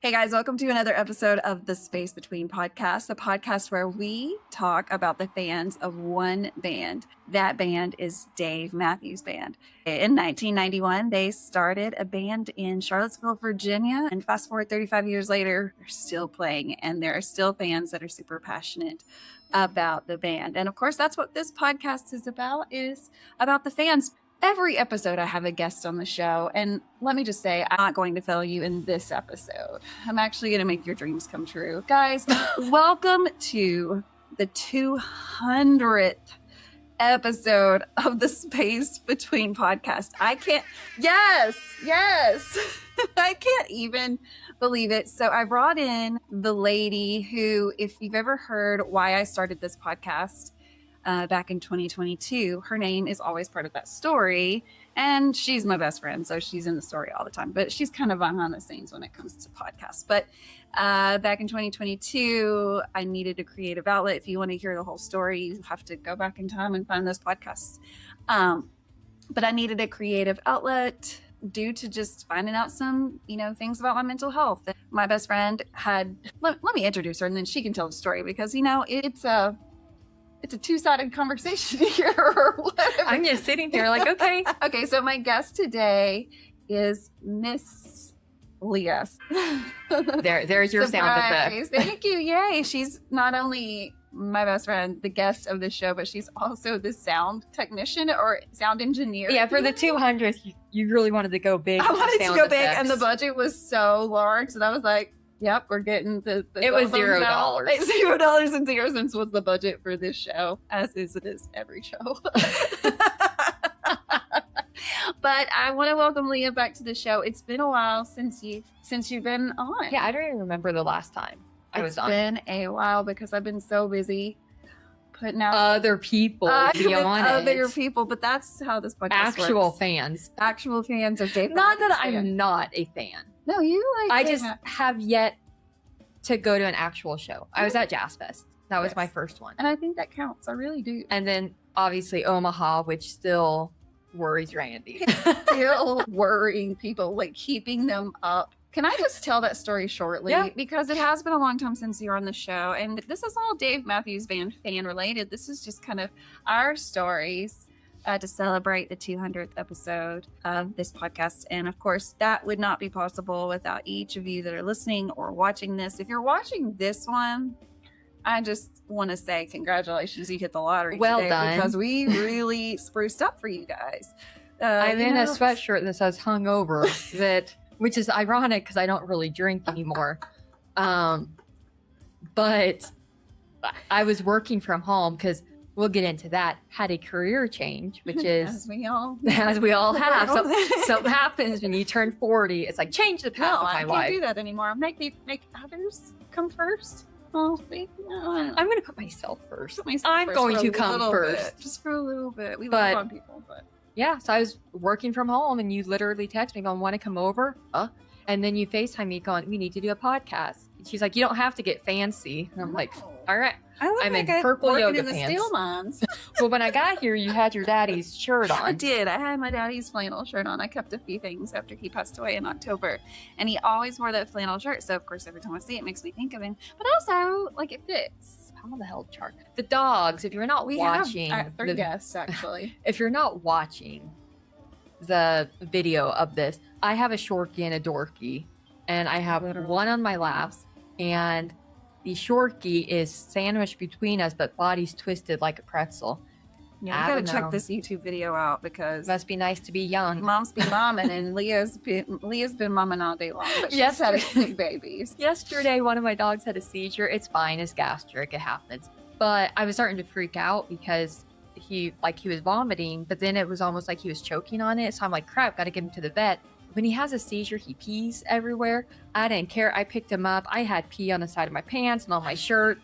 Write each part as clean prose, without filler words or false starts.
Hey guys, welcome to another episode of The Space Between Podcast, the podcast where we talk about the fans of one band. That band is Dave Matthews Band. In 1991, they started a band in Charlottesville, Virginia, and fast forward 35 years later, they're still playing, and there are still fans that are super passionate about the band. And of course, that's what this podcast is about the fans. Every episode I have a guest on the show, and let me just say, I'm not going to fail you in this episode. I'm actually going to make your dreams come true. Guys, welcome to the 200th episode of the Space Between Podcast. I can't even believe it. So I brought in the lady who, if you've ever heard why I started this podcast, back in 2022, her name is always part of that story, and she's my best friend, so she's in the story all the time, but she's kind of behind the scenes when it comes to podcasts. But back in 2022, I needed a creative outlet. If you want to hear the whole story, you have to go back in time and find those podcasts. But I needed a creative outlet due to just finding out some, things about my mental health. My best friend had, let me introduce her, and then she can tell the story, because, it's a two-sided conversation here or whatever. I'm just sitting here like, okay. Okay, so my guest today is Miss Leah. There's your sound effect. Thank you. Yay. She's not only my best friend, the guest of the show, but she's also the sound technician or sound engineer. Yeah, for the 200th, you really wanted to go big. I wanted to go big, and the budget was so large, and I was like, yep, we're getting the it was $0. $0.00 was the budget for this show, as is it is every show. But I want to welcome Leah back to the show. It's been a while since you've been on. Yeah, I don't even remember the last time I was on. It's been a while because I've been so busy putting out other people beyond other people, but that's how this podcast works. Actual fans of Dave. Not that I'm not a fan. No, you like. I just have yet to go to an actual show. I was at Jazz Fest. That was my first one. And I think that counts. I really do. And then obviously Omaha, which still worries Randy. Still worrying people, like keeping them up. Can I just tell that story shortly? Yeah. Because it has been a long time since you were on the show. And this is all Dave Matthews Band fan related. This is just kind of our stories. To celebrate the 200th episode of this podcast. And of course, that would not be possible without each of you that are listening or watching this. If you're watching this one, I just want to say congratulations, you hit the lottery today, done. because we really spruced up for you guys. I'm in a sweatshirt that says hungover, which is ironic because I don't really drink anymore. But I was working from home because we'll get into that. Had a career change, which is as we all have. Something happens when you turn 40. It's like change the path of my life. I can't do that anymore. Make others come first. I'm going to put myself first. I'm going to come first, just for a little bit. We love on people, but yeah. So I was working from home, and you literally text me going, "Want to come over?" And then you FaceTime me going, "We need to do a podcast." And she's like, "You don't have to get fancy." And I'm like, "All right." I'm in purple yoga pants. Steel mines. Well, when I got here, you had your daddy's shirt on. I did. I had my daddy's flannel shirt on. I kept a few things after he passed away in October, and he always wore that flannel shirt. So of course, every time I see it, it makes me think of him. But also, like, it fits. How the hell, chart? The dogs. If you're not watching, three guests actually. If you're not watching the video of this, I have a shorty and a dorky, and I have one on my laps, and the shorty is sandwiched between us, but body's twisted like a pretzel. Yeah, you gotta check this YouTube video out, because must be nice to be young. Moms be momming, and Leah's been momming all day long, but she's had a few babies. Yesterday, one of my dogs had a seizure. It's fine. It's gastric. It happens. But I was starting to freak out because he was vomiting, but then it was almost like he was choking on it. So I'm like, crap, gotta get him to the vet. When he has a seizure, he pees everywhere. I didn't care. I picked him up. I had pee on the side of my pants and on my shirt.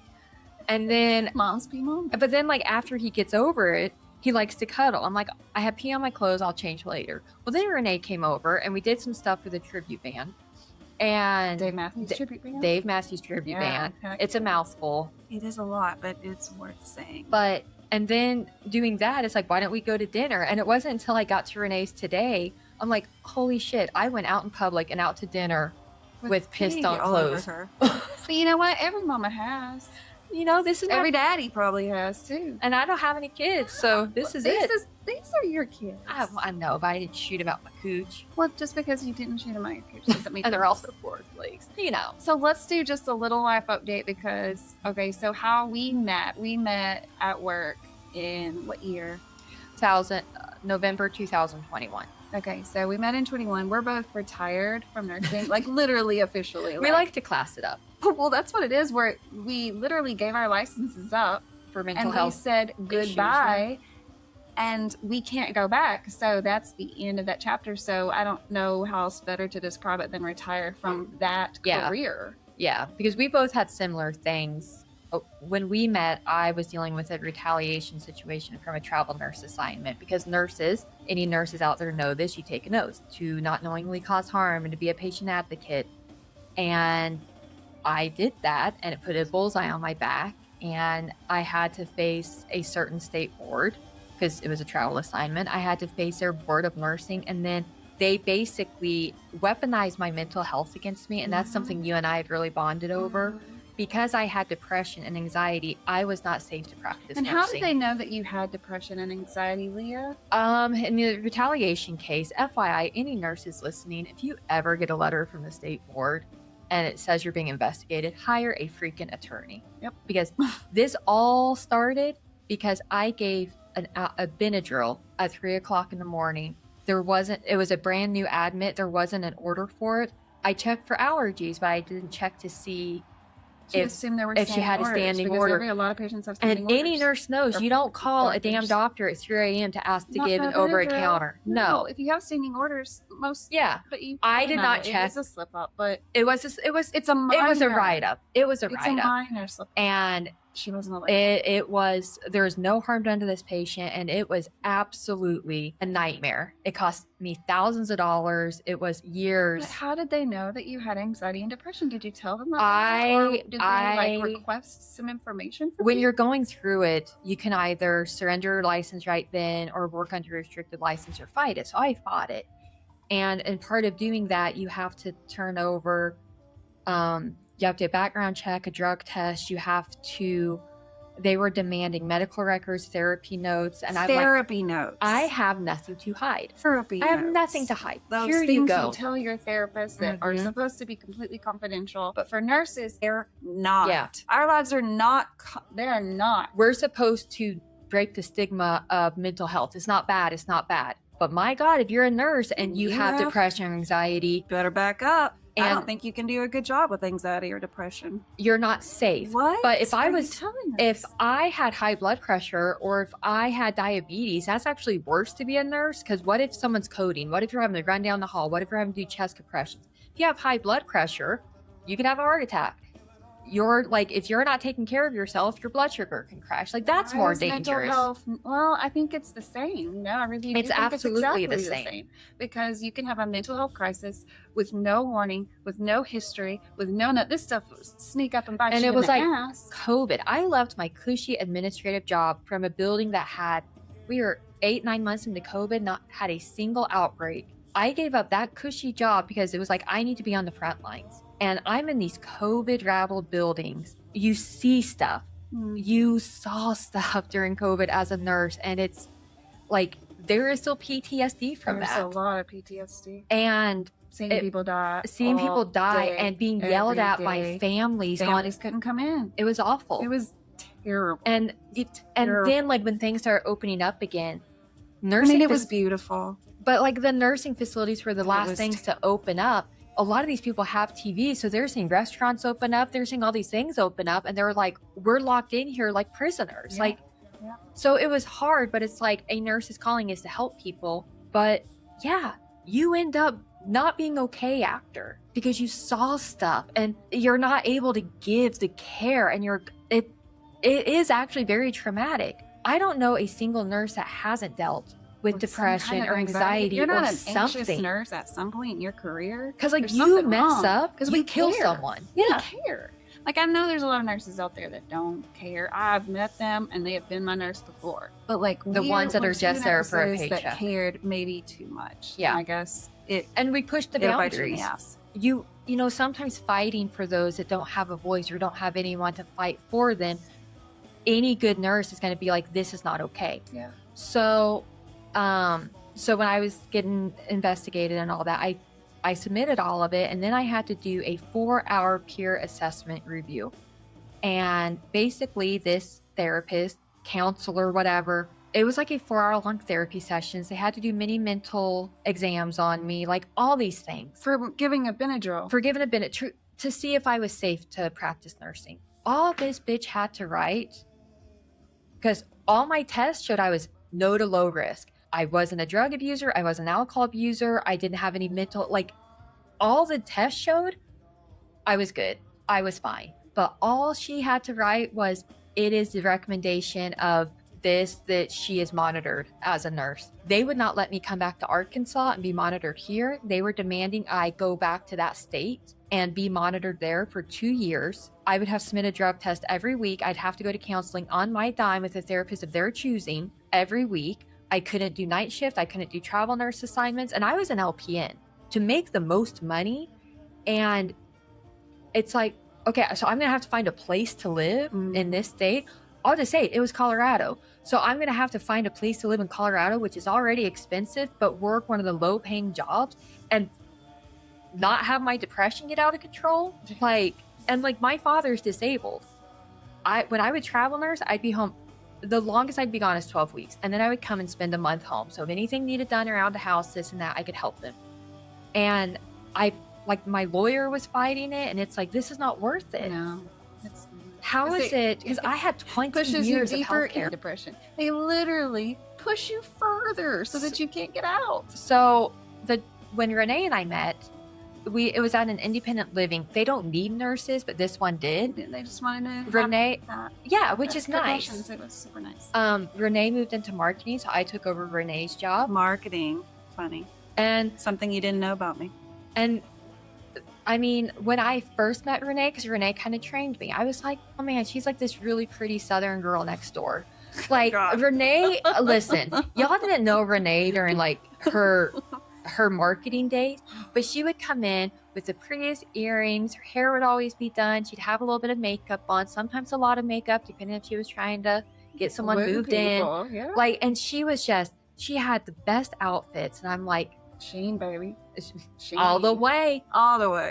And then moms pee mom. But then, like, after he gets over it, he likes to cuddle. I'm like, I have pee on my clothes. I'll change later. Well, then Renae came over and we did some stuff for the tribute band. And Dave Matthews tribute band. Dave Matthews tribute band. It's a mouthful. It is a lot, but it's worth saying. And then doing that, it's like, why don't we go to dinner? And it wasn't until I got to Renae's today, I'm like, holy shit, I went out in public and out to dinner with pissed pee on all over clothes. her. But you know what? Every mama has. This is Every daddy probably has too. and I don't have any kids, so this is it. These are your kids. I know, but I didn't shoot about my cooch. Well, just because you didn't shoot them out your cooch doesn't mean. And they're also four legs. So let's do just a little life update because, okay, so how we met at work in what year? November 2021. Okay, so we met in 21. We're both retired from nursing, like literally officially. We like to class it up Well, that's what it is, where we literally gave our licenses up for mental and health. we said goodbye and we can't go back. So that's the end of that chapter. So I don't know how else better to describe it than retire from that career. Yeah, because we both had similar things. When we met, I was dealing with a retaliation situation from a travel nurse assignment because any nurses out there know this, you take an oath to not knowingly cause harm and to be a patient advocate. And I did that, and it put a bullseye on my back, and I had to face a certain state board because it was a travel assignment. I had to face their board of nursing, and then they basically weaponized my mental health against me, and that's something you and I have really bonded over. Because I had depression and anxiety, I was not safe to practice And nursing. how did they know that you had depression and anxiety, Leah? In the retaliation case, FYI, any nurses listening, if you ever get a letter from the state board and it says you're being investigated, hire a freaking attorney. Yep. Because this all started because I gave a Benadryl at 3 o'clock in the morning. It was a brand new admit. There wasn't an order for it. I checked for allergies, but I didn't check to see if she had a standing order. A lot of patients have standing orders. And any nurse knows you don't call a damn doctor at 3 a.m. to ask to give an over-a-counter. No. If you have standing orders, I did not check. It was a slip up, but it's a write-up. It was a write-up. It's a minor slip up. And she wasn't there was no harm done to this patient, and it was absolutely a nightmare. It cost me thousands of dollars. It was years. But how did they know that you had anxiety and depression? Did you tell them that? Or did they request some information from when you? you're going through it, you can either surrender your license right then or work under restricted license or fight it. So I fought it. And part of doing that, you have to turn over you have to do a background check, a drug test. They were demanding medical records, therapy notes. And Therapy notes. I have nothing to hide. Therapy I have notes. nothing to hide. Those Here things you go. you tell your therapist that are supposed to be completely confidential. But for nurses, they're not. Yeah. Our lives are not. They're not. We're supposed to break the stigma of mental health. It's not bad. It's not bad. But my God, if you're a nurse and you have depression or anxiety, better back up. And I don't think you can do a good job with anxiety or depression. You're not safe. What? But if if I had high blood pressure or if I had diabetes, that's actually worse to be a nurse. Because what if someone's coding? What if you're having to run down the hall? What if you're having to do chest compressions? If you have high blood pressure, you can have a heart attack. If you're not taking care of yourself, your blood sugar can crash. That's more dangerous. Well, I think it's the same. No, I really do. It's absolutely the same. Because you can have a mental health crisis with no warning, with no history, with this stuff sneak up and bite you in the ass. And it was COVID. I left my cushy administrative job from a building that we were 8-9 months into COVID, not had a single outbreak. I gave up that cushy job because it was I need to be on the front lines. And I'm in these COVID-rattled buildings. You see stuff. You saw stuff during COVID as a nurse. And it's there is still PTSD from that. There's a lot of PTSD. And seeing people die and being yelled at by families. Families couldn't come in. It was awful. It was terrible. And then when things started opening up again, nursing. It was beautiful. But the nursing facilities were the last things to open up. A lot of these people have TVs, so they're seeing restaurants open up. They're seeing all these things open up, and they're we're locked in here like prisoners. Yeah. So it was hard, but it's a nurse is calling is to help people. But yeah, you end up not being okay after because you saw stuff and you're not able to give the care, and it is actually very traumatic. I don't know a single nurse that hasn't dealt with depression or anxiety You're not or an something. Anxious nurse at some point in your career. Because you mess up because we kill someone. We care. I know there's a lot of nurses out there that don't care. I've met them and they have been my nurse before. But the ones that are just there for a paycheck that cared maybe too much. Yeah, I guess and we pushed the boundaries. you know, sometimes fighting for those that don't have a voice or don't have anyone to fight for them, any good nurse is going to be like, this is not okay. Yeah. So so when I was getting investigated and all that, I submitted all of it, and then I had to do a 4-hour peer assessment review. And basically this therapist, counselor, whatever, it was like a 4-hour long therapy sessions. They had to do many mental exams on me, like all these things. For giving a Benadryl. For giving a Benadryl to see if I was safe to practice nursing. All this bitch had to write, because all my tests showed I was no to low risk. I wasn't a drug abuser. I wasn't an alcohol abuser. I didn't have any mental, like all the tests showed I was good. I was fine. But all she had to write was, it is the recommendation of this that she is monitored as a nurse. They would not let me come back to Arkansas and be monitored here. They were demanding I go back to that state and be monitored there for 2 years. I would have to submit a drug test every week. I'd have to go to counseling on my dime with a therapist of their choosing every week. I couldn't do night shift. I couldn't do travel nurse assignments. And I was an LPN to make the most money. And it's like, okay, so I'm going to have to find a place to live in this state. I'll just say it was Colorado. So I'm going to have to find a place to live in Colorado, which is already expensive, but work one of the low paying jobs and not have my depression get out of control. Like, and like my father's disabled. When I would travel nurse, I'd be home. The longest I'd be gone is 12 weeks. And then I would come and spend a month home. So if anything needed done around the house, this and that, I could help them. And like my lawyer was fighting it, and it's like, this is not worth it. No. How is it? Because I had 20 pushes years you of deeper healthcare. in depression. They literally push you further so that you can't get out. So when Renae and I met, it was at an independent living. They don't need nurses, but this one did. They just wanted to Renae, have yeah, which is nice. It was super nice. Renae moved into marketing, so I took over Renae's job. Marketing, funny, and something you didn't know about me. And I mean, when I first met Renae, because Renae kind of trained me, I was like, oh man, she's like this really pretty Southern girl next door. Like Renae, listen, y'all didn't know Renae during like her marketing days, but she would come in with the prettiest earrings. Her hair would always be done. She'd have a little bit of makeup on, sometimes a lot of makeup, depending if she was trying to get someone moved in. Yeah. Like, and she had the best outfits, and I'm like, Sheen, baby. Sheen. All the way.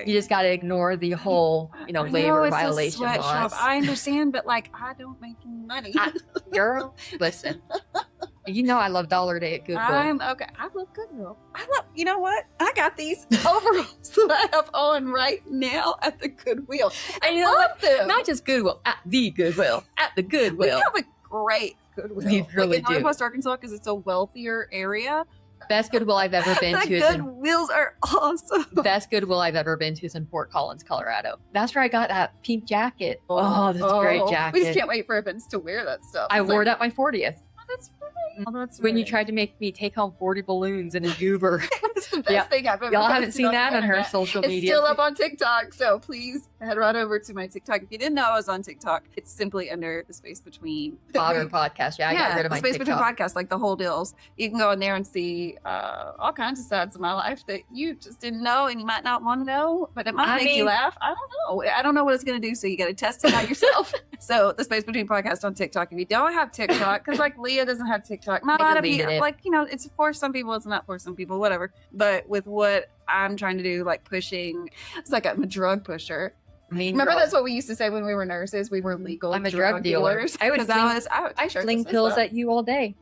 You just got to ignore the whole, labor violation laws. I understand, but like, I don't make any money. Girl, listen. I love Dollar Day at Goodwill. I love Goodwill. You know what? I got these overalls that I have on right now at the Goodwill. And you love them. Not just Goodwill, at the Goodwill. At the Goodwill. We have a great Goodwill. We really do. Northwest Arkansas, because it's a wealthier area. Best Goodwill I've ever been to. Goodwills are awesome. Best Goodwill I've ever been to is in Fort Collins, Colorado. That's where I got that pink jacket. Oh, that's a great jacket. We just can't wait for events to wear that stuff. I wore it at my 40th. That's right. That's when you tried to make me take home 40 balloons in a goober. It's the best thing I've ever Y'all haven't seen that on her social media. It's still up on TikTok, so please head right over to my TikTok. If you didn't know I was on TikTok, it's simply under the space between podcast. Yeah, I got rid of my space TikTok. Between podcast, like the whole deals. You can go in there and see all kinds of sides of my life that you just didn't know, and you might not want to know, but it might make you laugh. I don't know. I don't know what it's going to do, so you got to test it out yourself. So the Space Between podcast on TikTok. If you don't have TikTok, because like Leah doesn't have TikTok, not a lot of people. Like, it's for some people, it's not for some people, whatever. But with what I'm trying to do, like pushing, it's like I'm a drug pusher. Remember, that's what we used to say when we were nurses. We were legal. I'm a drug dealer. I fling pills at you all day.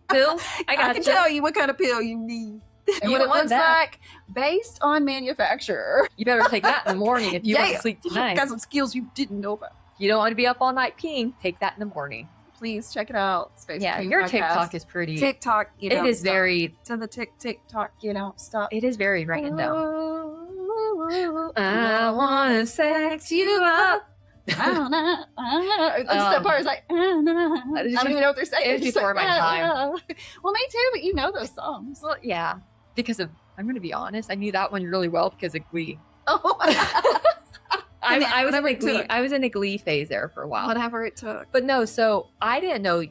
Pills? I can tell you what kind of pill you need. And what it looks like based on manufacturer. You better take that in the morning if you want to sleep tonight. Got some skills you didn't know about. You don't want to be up all night peeing. Take that in the morning. Please check it out. Your TikTok is pretty. TikTok, it is very. To the TikTok, stop. It is very random. I wanna sex you up. I don't know. That part is like, I don't even know what they're saying. It was before my time. Well, me too, but you know those songs. Well, yeah, because of. I'm going to be honest. I knew that one really well because of Glee. Oh. I was in a Glee phase there for a while. Whatever it took. But no, so I didn't know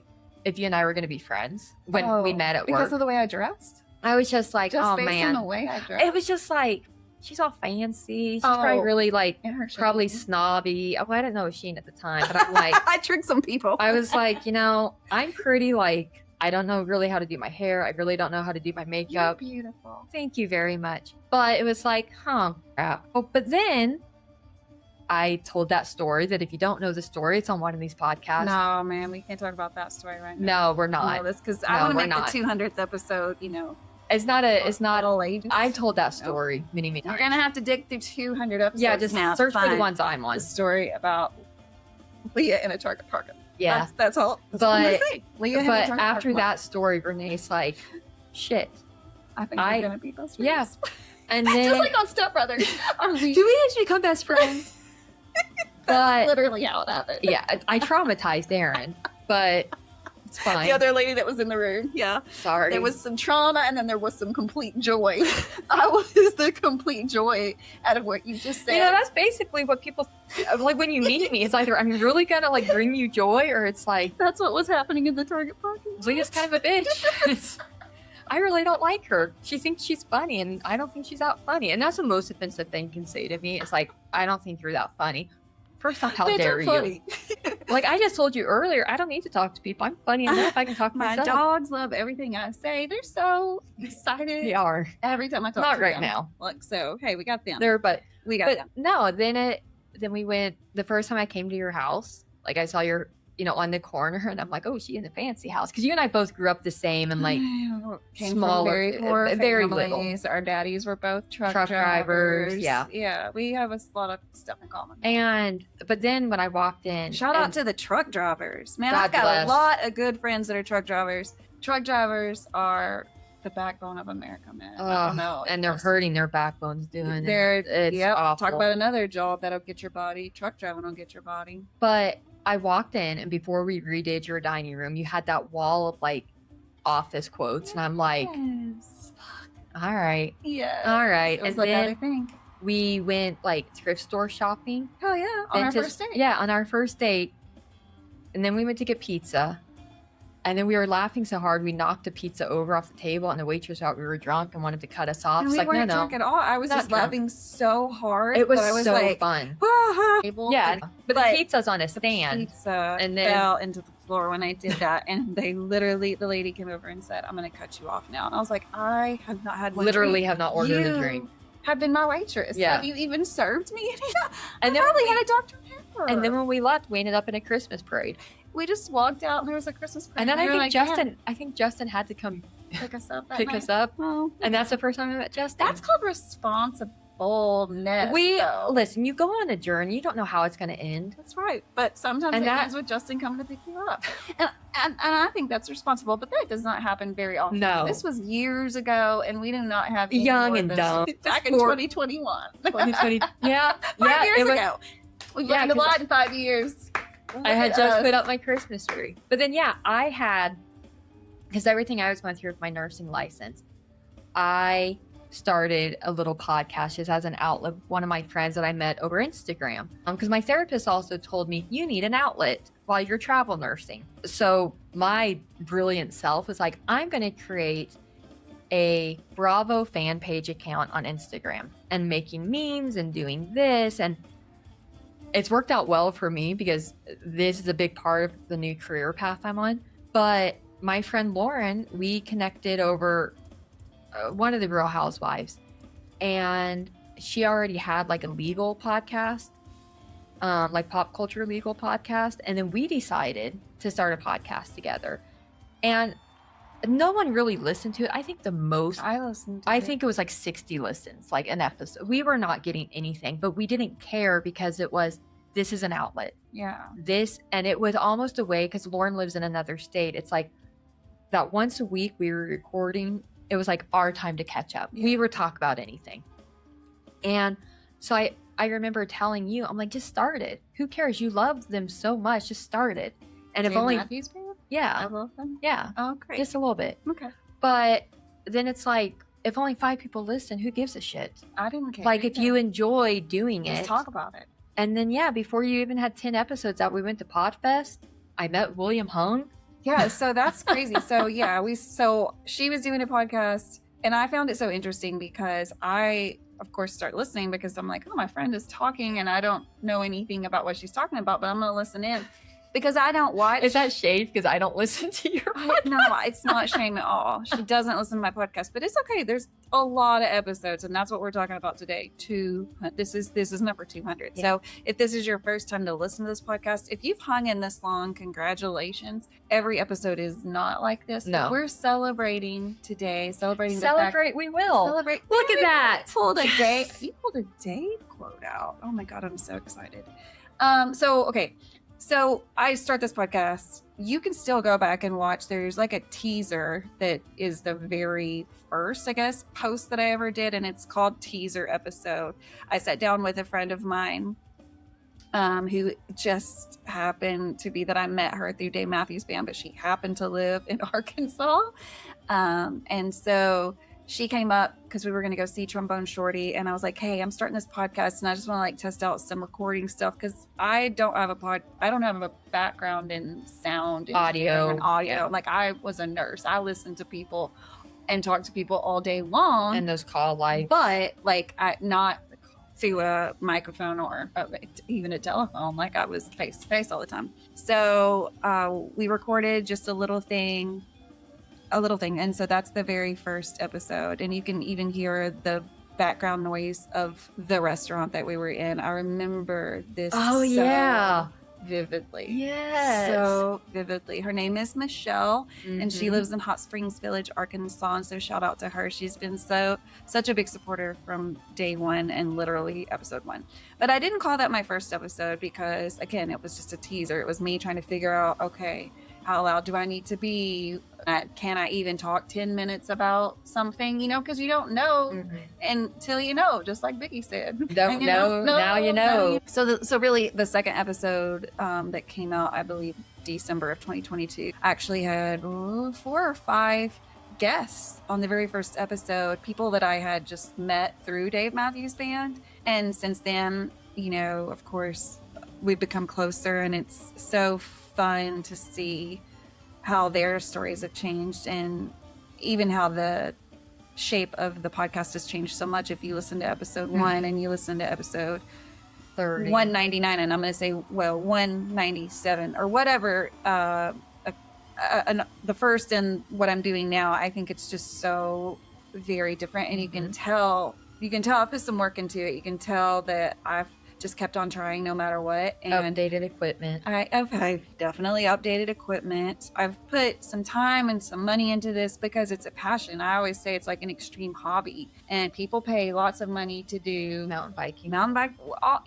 if you and I were going to be friends when we met at work. Because of the way I dressed? I was just like, just oh based man. on the way I dressed? It was just like, she's all fancy. She's probably really like probably snobby. Well, I didn't know it was Sheen at the time, but I'm like, I tricked some people. I was like, I'm pretty like, I don't know really how to do my hair. I really don't know how to do my makeup. You're beautiful. Thank you very much. But it was like, crap. Oh, but then I told that story that if you don't know the story, it's on one of these podcasts. No, man, we can't talk about that story right now. No, we're not. No, that's because I want to make the 200th episode, It's not all ages. I've told that story many times. You're gonna have to dig through 200 episodes. Yeah, just now search for the ones I'm on. The story about Leah in a Target parking. Yeah, that's all. But that after that story, Renee's like, shit. I think we're gonna be best friends. Yeah, and then just like on Step Brothers. Do we actually become best friends? That's literally how it happened. Yeah, I traumatized Aaron, but it's fine. The other lady that was in the room. Yeah. Sorry. There was some trauma and then there was some complete joy. I was the complete joy out of what you just said. That's basically what people like when you meet me. It's either I'm really gonna like bring you joy, or it's like that's what was happening in the Target parking. Leah's kind of a bitch. I really don't like her. She thinks she's funny, and I don't think she's that funny. And that's the most offensive thing you can say to me. It's like, I don't think you're that funny. First off, how dare you? Like I just told you earlier, I don't need to talk to people. I'm funny enough. I can talk to myself. My dogs love everything I say. They're so excited. They are. Every time I talk Not to right them. now. Like, so, hey, we got them. We got them. No, then we went, the first time I came to your house, like I saw your, on the corner, and I'm like, oh, she in the fancy house. Because you and I both grew up the same and like smaller, very poor very families. Our daddies were both truck drivers. Yeah. Yeah. We have a lot of stuff in common. But then when I walked in. Shout out to the truck drivers. Man, God I've got bless. a lot of good friends that are truck drivers. Truck drivers are the backbone of America, man. I don't know. And they're hurting their backbones doing it. It's awful. Talk about another job that'll get your body. Truck driving will get your body. But I walked in, and before we redid your dining room, you had that wall of like office quotes, and I'm like, all right. Yeah. All right. It was and like then that, I think. We went like thrift store shopping. Oh yeah, on our first date. Yeah, on our first date. And then we went to get pizza. And then we were laughing so hard we knocked a pizza over off the table, and the waitress thought we were drunk and wanted to cut us off. And we weren't drunk at all. I was just laughing so hard. It was so like, fun. Yeah, but the pizza's on a stand. Pizza and then fell into the floor when I did that, and the lady came over and said, "I'm going to cut you off now." And I was like, "I have not had one literally drink. have not ordered a drink. Have been my waitress. Yeah. Have you even served me?" And then we had a Dr. Pepper. And then when we left, we ended up in a Christmas parade. We just walked out and there was a Christmas parade. And then I think Justin had to come pick us up. Us up. Oh. And that's the first time I met Justin. That's called responsibleness. Listen, you go on a journey, you don't know how it's going to end. That's right. But sometimes it ends with Justin coming to pick you up. And I think that's responsible, but that does not happen very often. No. This was years ago, and we did not have young and dumb. Back in 2021. 2020. Yeah. 5 years ago. We've learned a lot in 5 years. I had just put up my Christmas tree. But then, I had, because everything I was going through with my nursing license, I started a little podcast just as an outlet. One of my friends that I met over Instagram, because my therapist also told me you need an outlet while you're travel nursing. So my brilliant self was like, I'm going to create a Bravo fan page account on Instagram and making memes and doing this, and it's worked out well for me because this is a big part of the new career path I'm on. But my friend Lauren, we connected over one of the Real Housewives, and she already had like a legal podcast, like pop culture legal podcast. And then we decided to start a podcast together, and no one really listened to it. I think I think it was like 60 listens, like an episode. We were not getting anything, but we didn't care because this is an outlet. Yeah. And it was almost a way, because Lauren lives in another state. It's like that once a week we were recording. It was like our time to catch up. Yeah. We would talk about anything. And so I remember telling you, I'm like, just start it. Who cares? You love them so much. Just start it. And if only Matthews band? Yeah. I love them. Yeah. Oh, great. Just a little bit. Okay. But then it's like, if only 5 people listen, who gives a shit? I didn't care. Like, if you enjoy doing just talk about it. And then, before you even had 10 episodes out, we went to Podfest. I met William Hung. Yeah, so that's crazy. So she was doing a podcast, and I found it so interesting because I of course, start listening because I'm like, oh, my friend is talking and I don't know anything about what she's talking about, but I'm going to listen in because I don't watch. Is that shade because I don't listen to your podcast? No, it's not shame at all. She doesn't listen to my podcast, but it's okay. There's a lot of episodes, and that's what we're talking about today. This is number 200. Yeah. So if this is your first time to listen to this podcast, if you've hung in this long, congratulations. Every episode is not like this. No. We're celebrating today. Celebrate, we will. Celebrate. Look at that. You pulled a Dave quote out. Oh my God, I'm so excited. So I start this podcast. You can still go back and watch. There's like a teaser that is the very first, I guess, post that I ever did, and it's called Teaser Episode. I sat down with a friend of mine who just happened to be that I met her through Dave Matthews Band, but she happened to live in Arkansas. And so she came up because we were going to go see Trombone Shorty, and I was like, hey, I'm starting this podcast and I just want to like test out some recording stuff because I don't have a background in sound and audio. Yeah. Like, I was a nurse. I listened to people and talked to people all day long, And those call lights. but like not through a microphone or even a telephone. Like, I was face to face all the time. So we recorded just a little thing. And so that's the very first episode. And you can even hear the background noise of the restaurant that we were in. I remember this vividly. Yes. So vividly. Her name is Michelle, and she Mhm. lives in Hot Springs Village, Arkansas. And so shout out to her. She's been such a big supporter from day one and literally episode one. But I didn't call that my first episode because, again, it was just a teaser. It was me trying to figure out, okay, how loud do I need to be? Can I even talk 10 minutes about something? Because you don't know until you know, just like Vicky said. Don't know, now you know. So really, the second episode that came out, I believe, December of 2022, actually had 4 or 5 guests on the very first episode, people that I had just met through Dave Matthews Band. And since then, of course, we've become closer, and it's so fun to see how their stories have changed and even how the shape of the podcast has changed so much. If you listen to episode 1 and you listen to episode 30. 199, and I'm going to say, 197 or whatever, the first and what I'm doing now, I think it's just so very different. And you can tell I put some work into it. You can tell that I've just kept on trying no matter what. And Updated equipment. I've definitely updated equipment. I've put some time and some money into this because it's a passion. I always say it's like an extreme hobby, and people pay lots of money to do Mountain biking.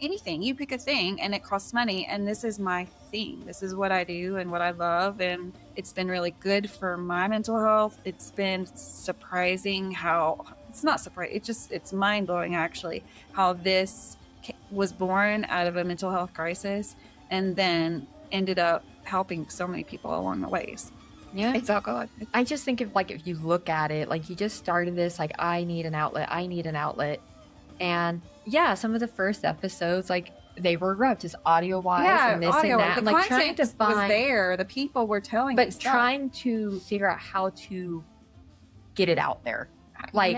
Anything. You pick a thing and it costs money, and this is my thing. This is what I do and what I love, and it's been really good for my mental health. It's been surprising how it's mind-blowing actually how this was born out of a mental health crisis and then ended up helping so many people along the ways. Yeah. It's all good. I just think of, like, if you look at it, like, you just started this, like, I need an outlet. And yeah, some of the first episodes, like, they were rough, just audio-wise and this and that. The And, like, content was there. The people were telling but me stuff. trying to figure out how to get it out there. Like,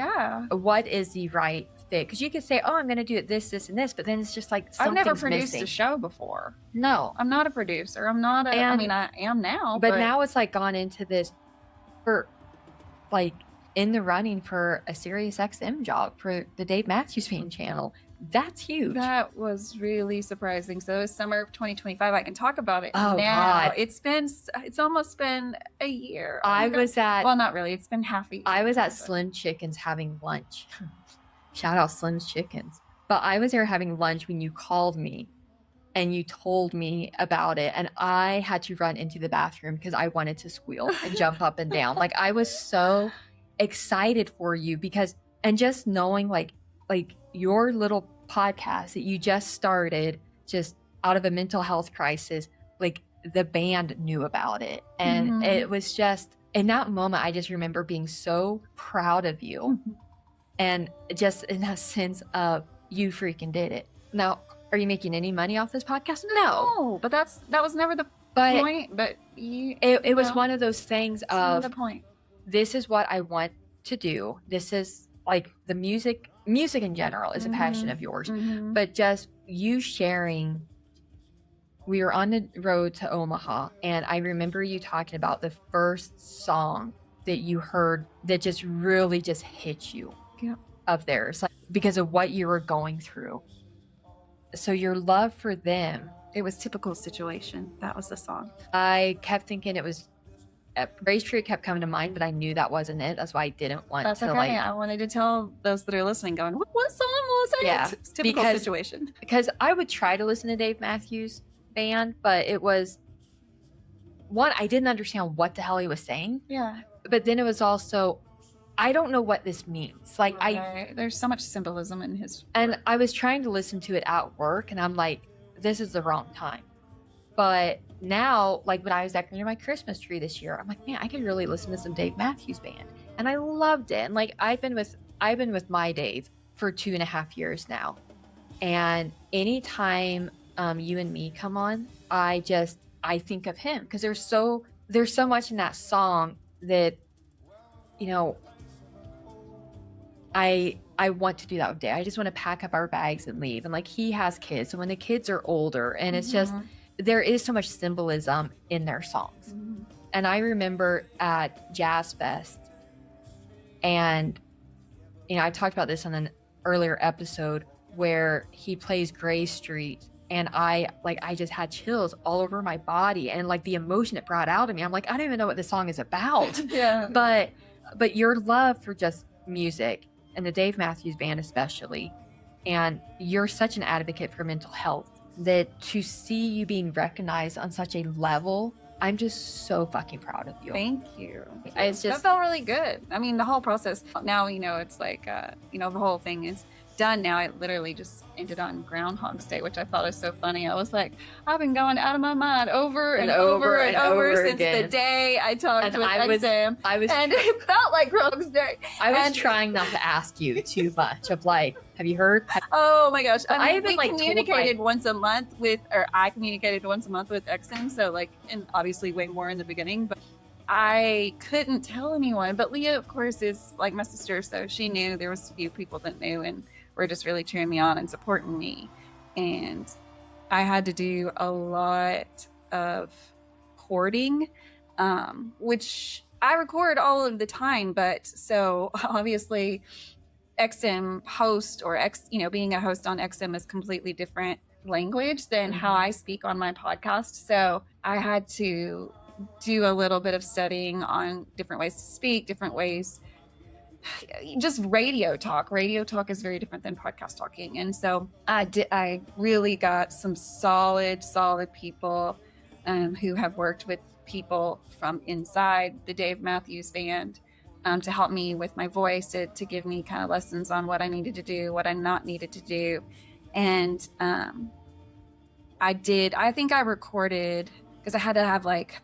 what is the right fit? Because you could say, oh, I'm going to do it this, and this, but then it's just like something's I've never produced missing. a show before. No. I'm not a producer. I'm not I am now. But now it's like gone into this for, like, in the running for a Sirius XM job for the Dave Matthews Band channel. That's huge. That was really surprising. So it's summer of 2025. I can talk about it Oh, now. God. It's almost been a year. Not really. It's been half a year. I was at Slim Chickens having lunch. Shout out Slim's Chickens. But I was there having lunch when you called me and you told me about it. And I had to run into the bathroom because I wanted to squeal and jump up and down. Like, I was so excited for you and just knowing like your little podcast that you just started just out of a mental health crisis, like, the band knew about it. And it was just, in that moment, I just remember being so proud of you. And just in a sense of, you freaking did it. Now, are you making any money off this podcast? No. But that was never the point. But it was one of those things of, the point. This is what I want to do. This is like the music in general is a passion of yours, but just you sharing. We were on the road to Omaha, and I remember you talking about the first song that you heard that just really just hit you of theirs, like, because of what you were going through. So your love for them. It was Typical Situation. That was the song. I kept thinking it was Grace Street kept coming to mind, but I knew that wasn't it. That's why I didn't want That's to okay. like. I wanted to tell those that are listening, going, what song was it? Yeah, It's Typical Situation. Because I would try to listen to Dave Matthews Band, but it was one, I didn't understand what the hell he was saying. Yeah. But then it was also, I don't know what this means. Like there's so much symbolism in his and work. I was trying to listen to it at work, and I'm like, this is the wrong time. But now, like when I was decorating my Christmas tree this year, I'm like, man, I could really listen to some Dave Matthews Band, and I loved it. And like I've been with my Dave for 2.5 years now, and anytime you and me come on, I think of him, because there's so much in that song that, you know, I want to do that with Dave. I just want to pack up our bags and leave. And like he has kids, so when the kids are older, and it's just, there is so much symbolism in their songs. And I remember at Jazz Fest, and you know, I talked about this on an earlier episode where he plays Gray Street, and I just had chills all over my body, and like the emotion it brought out of me. I'm like, I don't even know what this song is about. Yeah. But your love for just music, and the Dave Matthews Band especially, and you're such an advocate for mental health, that to see you being recognized on such a level, I'm just so fucking proud of you. Thank you. It's just, that felt really good. I mean, the whole process now, you know, it's like, you know, the whole thing is done now. It literally just ended on Groundhog's Day, which I thought was so funny. I was like, I've been going out of my mind over and over since again. The day I talked with Exam. And it felt like Groundhog's Day. I was trying not to ask you too much of like, have you heard? Oh my gosh. I mean, have been, we like, communicated once a month I communicated once a month with Exam. So like, and obviously way more in the beginning, but I couldn't tell anyone. But Leah, of course, is like my sister. So she knew. There was a few people that knew, and were just really cheering me on and supporting me. And I had to do a lot of recording, which I record all of the time. But so obviously XM host or being a host on XM is completely different language than how I speak on my podcast. So I had to do a little bit of studying on different ways to speak, different ways. Just radio talk is very different than podcast talking. And so I really got some solid people who have worked with people from inside the Dave Matthews Band to help me with my voice, to give me kind of lessons on what I needed to do, what I not needed to do. And I think I recorded, because I had to have like,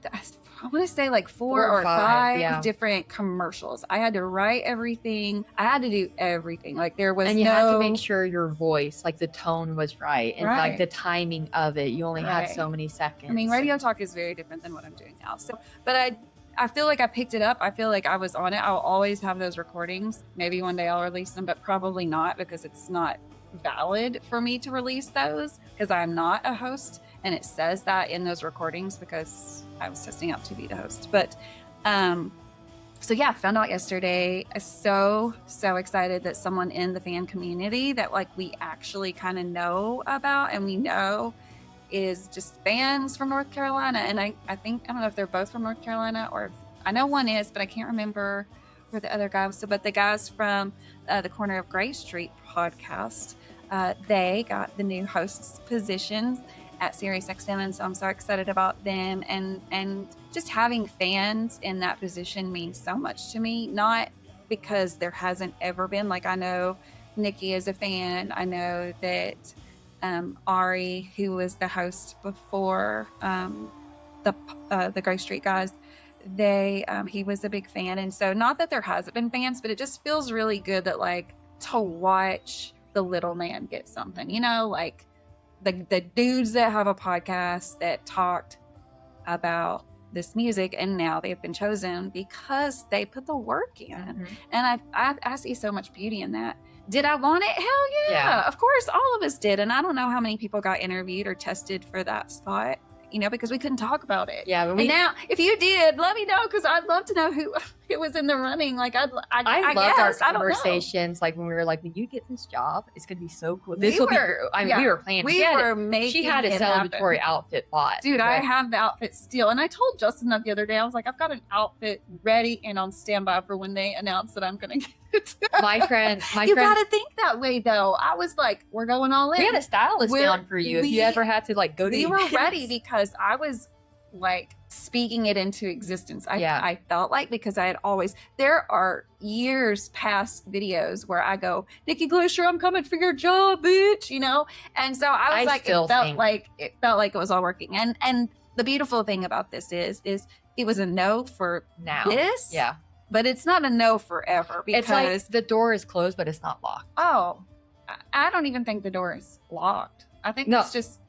I want to say like four or five different commercials. I had to write everything. I had to do everything. Like there was, and you had to make sure your voice, like the tone was right, and like the timing of it. You only had so many seconds. I mean, radio talk is very different than what I'm doing now. So, but I feel like I picked it up. I feel like I was on it. I'll always have those recordings. Maybe one day I'll release them, but probably not, because it's not valid for me to release those, because I'm not a host. And it says that in those recordings, because I was testing out to be the host. But so yeah, found out yesterday. I'm so excited that someone in the fan community that like we actually kind of know about, and we know is just fans from North Carolina. And I think, I don't know if they're both from North Carolina, or I know one is, but I can't remember where the other guy was. So, but the guys from the Corner of Gray Street podcast, they got the new hosts positions at SiriusXM, and so I'm so excited about them, and just having fans in that position means so much to me. Not because there hasn't ever been, like, I know Nikki is a fan. I know that Ari, who was the host before the Gray Street guys, he was a big fan. And so not that there hasn't been fans, but it just feels really good that like to watch the little man get something, you know, like the dudes that have a podcast that talked about this music, and now they've been chosen because they put the work in. Mhm. And I see so much beauty in that. Did I want it? Hell yeah. Yeah. Of course, all of us did. And I don't know how many people got interviewed or tested for that spot, you know, because we couldn't talk about it. Yeah, and now, if you did, let me know, because I'd love to know who was in the running. Like, I loved guess, our conversations. Like when we were like, when you get this job, it's gonna be so cool. This will be. I mean, we were planning. We were making. She had a celebratory outfit bought. Dude, I have the outfit still, and I told Justin that the other day. I was like, I've got an outfit ready and on standby for when they announce that I'm gonna get it. My friend, you gotta think that way, though. I was like, we're going all in. We had a stylist down for you if you ever had to like go to. We were ready because I was like speaking it into existence. I felt like, because I had always, there are years past videos where I go, Nikki Glacier, I'm coming for your job, bitch, you know? And so I was like, it felt like it was all working. And the beautiful thing about this is it was a no for now. This. Yeah. But it's not a no forever, because it's like the door is closed, but it's not locked. Oh, I don't even think the door is locked. I think it's just.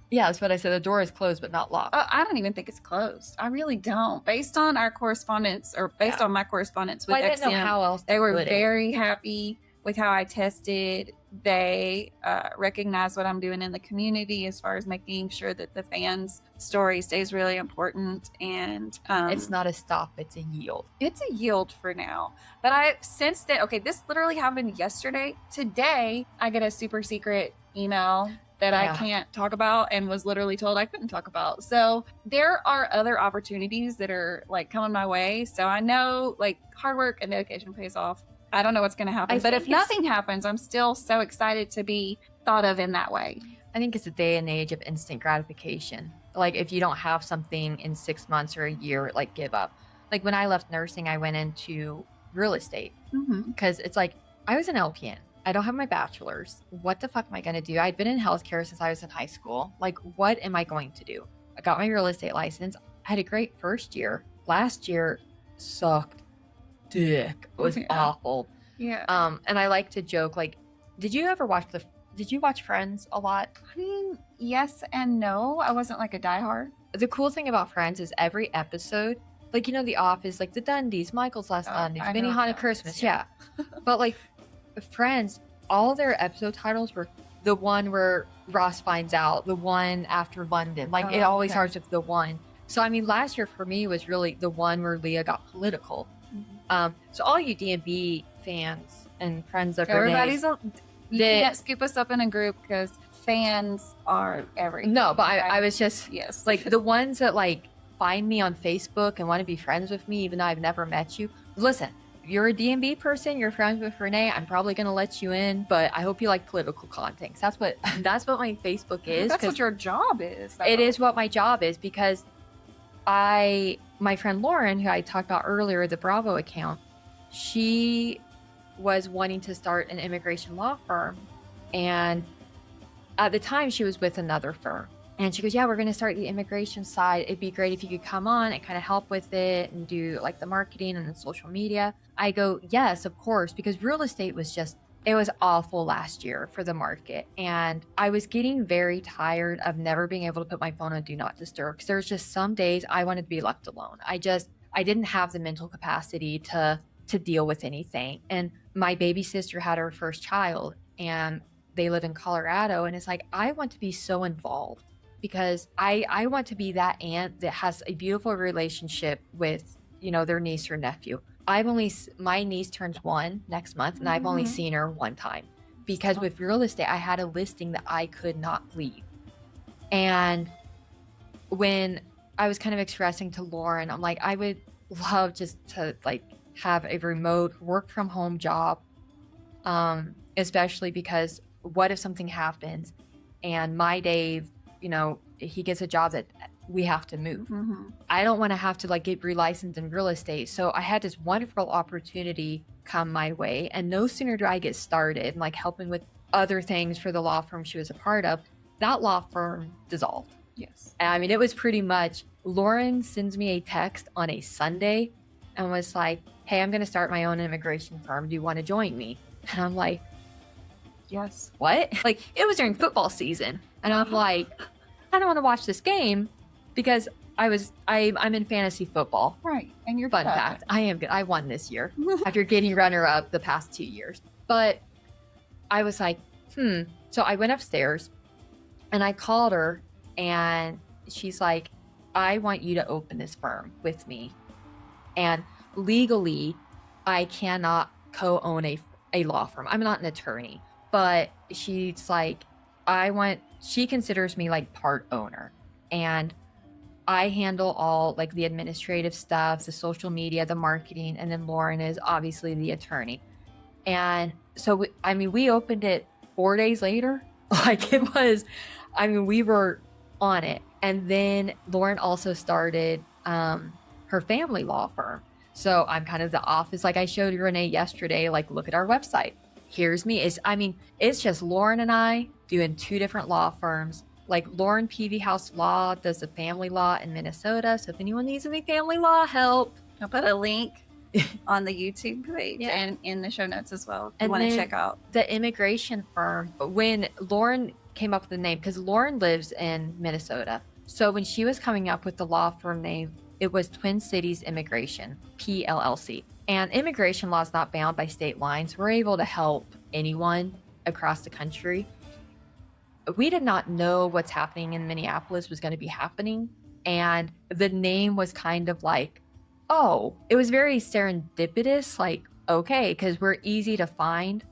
Yeah, that's what I said. The door is closed, but not locked. I don't even think it's closed. I really don't. Based on our correspondence, or based on my correspondence with I didn't know how else they were very happy with how I tested. They recognize what I'm doing in the community as far as making sure that the fans' story stays really important. And it's not a stop, it's a yield. It's a yield for now. But since then, okay, this literally happened yesterday. Today, I get a super secret email that I can't talk about, and was literally told I couldn't talk about. So there are other opportunities that are like coming my way. So I know like hard work and dedication pays off. I don't know what's going to happen, but if nothing happens, I'm still so excited to be thought of in that way. I think it's a day and age of instant gratification. Like if you don't have something in 6 months or a year, like give up. Like when I left nursing, I went into real estate because it's like I was an LPN. I don't have my bachelor's. What the fuck am I going to do? I'd been in healthcare since I was in high school. Like, what am I going to do? I got my real estate license. I had a great first year. Last year sucked dick. It was awful. Yeah. And I like to joke, like, did you watch Friends a lot? I mean, yes and no. I wasn't like a diehard. The cool thing about Friends is every episode, like, you know, The Office, like the Dundies, Michael's Last Dundies, Benihana Christmas. Yeah. But like, Friends, all their episode titles were the one where Ross finds out, the one after London. Like it always starts with the one. So I mean, last year for me was really the one where Leah got political. So all you D&B fans and friends of everybody's you can't scoop us up in a group because fans are everything. No, but I was just like the ones that like find me on Facebook and want to be friends with me, even though I've never met you. Listen. If you're a D&B person, you're friends with Renae, I'm probably going to let you in, but I hope you like political content. That's what my Facebook is. That's what your job is. It is what my job is, because my friend Lauren, who I talked about earlier, the Bravo account, she was wanting to start an immigration law firm. And at the time she was with another firm. And she goes, yeah, we're going to start the immigration side. It'd be great if you could come on and kind of help with it and do like the marketing and the social media. I go, yes, of course, because real estate was it was awful last year for the market. And I was getting very tired of never being able to put my phone on Do Not Disturb, because there was just some days I wanted to be left alone. I didn't have the mental capacity to deal with anything. And my baby sister had her first child, and they live in Colorado. And it's like, I want to be so involved, because I want to be that aunt that has a beautiful relationship with, you know, their niece or nephew. My niece turns 1 next month, and I've only seen her one time, because with real estate, I had a listing that I could not leave. And when I was kind of expressing to Lauren, I'm like, I would love just to like have a remote work from home job, especially because what if something happens and my Dave, you know, he gets a job that we have to move. I don't want to have to like get relicensed in real estate. So I had this wonderful opportunity come my way, and no sooner do I get started and like helping with other things for the law firm she was a part of, that law firm dissolved. Yes. I mean, it was pretty much, Lauren sends me a text on a Sunday and was like, hey, I'm going to start my own immigration firm. Do you want to join me? And I'm like, yes. What? Like, it was during football season. And I'm like, I don't want to watch this game, because I'm in fantasy football. Right. And you're Fun good at fact, I am good. I won this year after getting runner up the past 2 years. But I was like, So I went upstairs and I called her and she's like, I want you to open this firm with me. And legally, I cannot co-own a law firm. I'm not an attorney, but she's like, she considers me like part owner. And I handle all like the administrative stuff, the social media, the marketing, and then Lauren is obviously the attorney. And so, we opened it 4 days later. Like it was, we were on it. And then Lauren also started her family law firm. So I'm kind of the office. Like I showed Renae yesterday, like, look at our website. Here's me. It's just Lauren and I doing 2 different law firms. Like Lauren Peavy House Law does the family law in Minnesota. So if anyone needs any family law help, I'll put a link on the YouTube page and in the show notes as well. If you want to check out the immigration firm. When Lauren came up with the name, because Lauren lives in Minnesota. So when she was coming up with the law firm name, it was Twin Cities Immigration, PLLC. And immigration law is not bound by state lines. We're able to help anyone across the country. We did not know what's happening in Minneapolis was going to be happening. And the name was kind of like, it was very serendipitous, like, okay, because we're easy to find.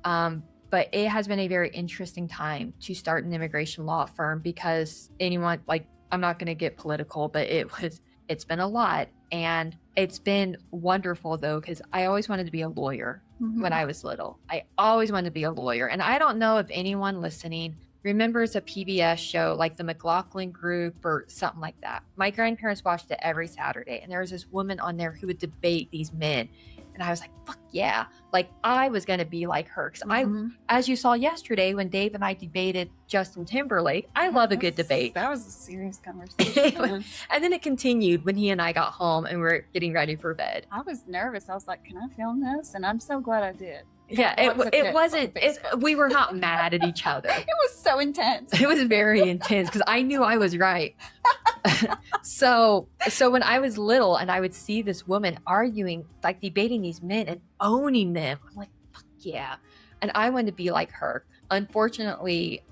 But it has been a very interesting time to start an immigration law firm because anyone, like, I'm not going to get political, but it's been a lot. And it's been wonderful though, because I always wanted to be a lawyer when I was little. I always wanted to be a lawyer. And I don't know if anyone listening remembers a PBS show like the McLaughlin Group or something like that. My grandparents watched it every Saturday, and there was this woman on there who would debate these men. And I was like, fuck yeah. Like, I was going to be like her. Because as you saw yesterday when Dave and I debated Justin Timberlake, I love a good debate. That was a serious conversation. And then it continued when he and I got home and we're getting ready for bed. I was nervous. I was like, can I film this? And I'm so glad I did. Yeah, it wasn't, we were not mad at each other. It was so intense. It was very intense because I knew I was right. So when I was little and I would see this woman arguing, like debating these men and owning them, I'm like, fuck yeah. And I wanted to be like her. Unfortunately,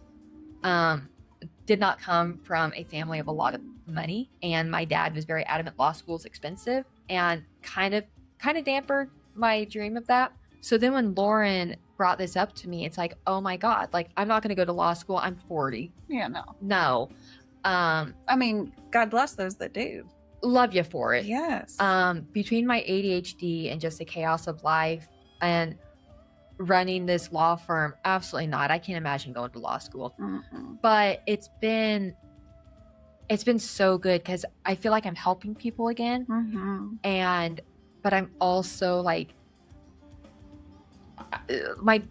did not come from a family of a lot of money. And my dad was very adamant law school is expensive and kind of dampened my dream of that. So then when Lauren brought this up to me, it's like, oh my God, like, I'm not going to go to law school. I'm 40. Yeah, No. God bless those that do. Love you for it. Yes. Between my ADHD and just the chaos of life and running this law firm, absolutely not. I can't imagine going to law school. But it's been so good because I feel like I'm helping people again. But I'm also like, my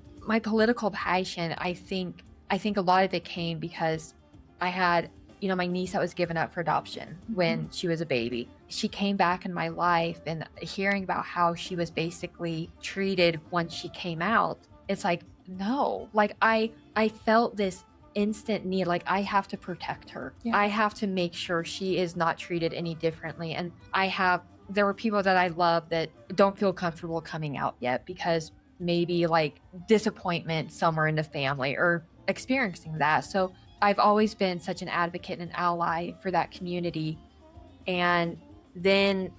political passion, I think a lot of it came because I had, my niece that was given up for adoption when she was a baby. She came back in my life, and hearing about how she was basically treated once she came out, it's like, no, like I felt this instant need, like I have to protect her. Yeah. I have to make sure she is not treated any differently. And there were people that I love that don't feel comfortable coming out yet because maybe like disappointment somewhere in the family or experiencing that. So I've always been such an advocate and an ally for that community. And then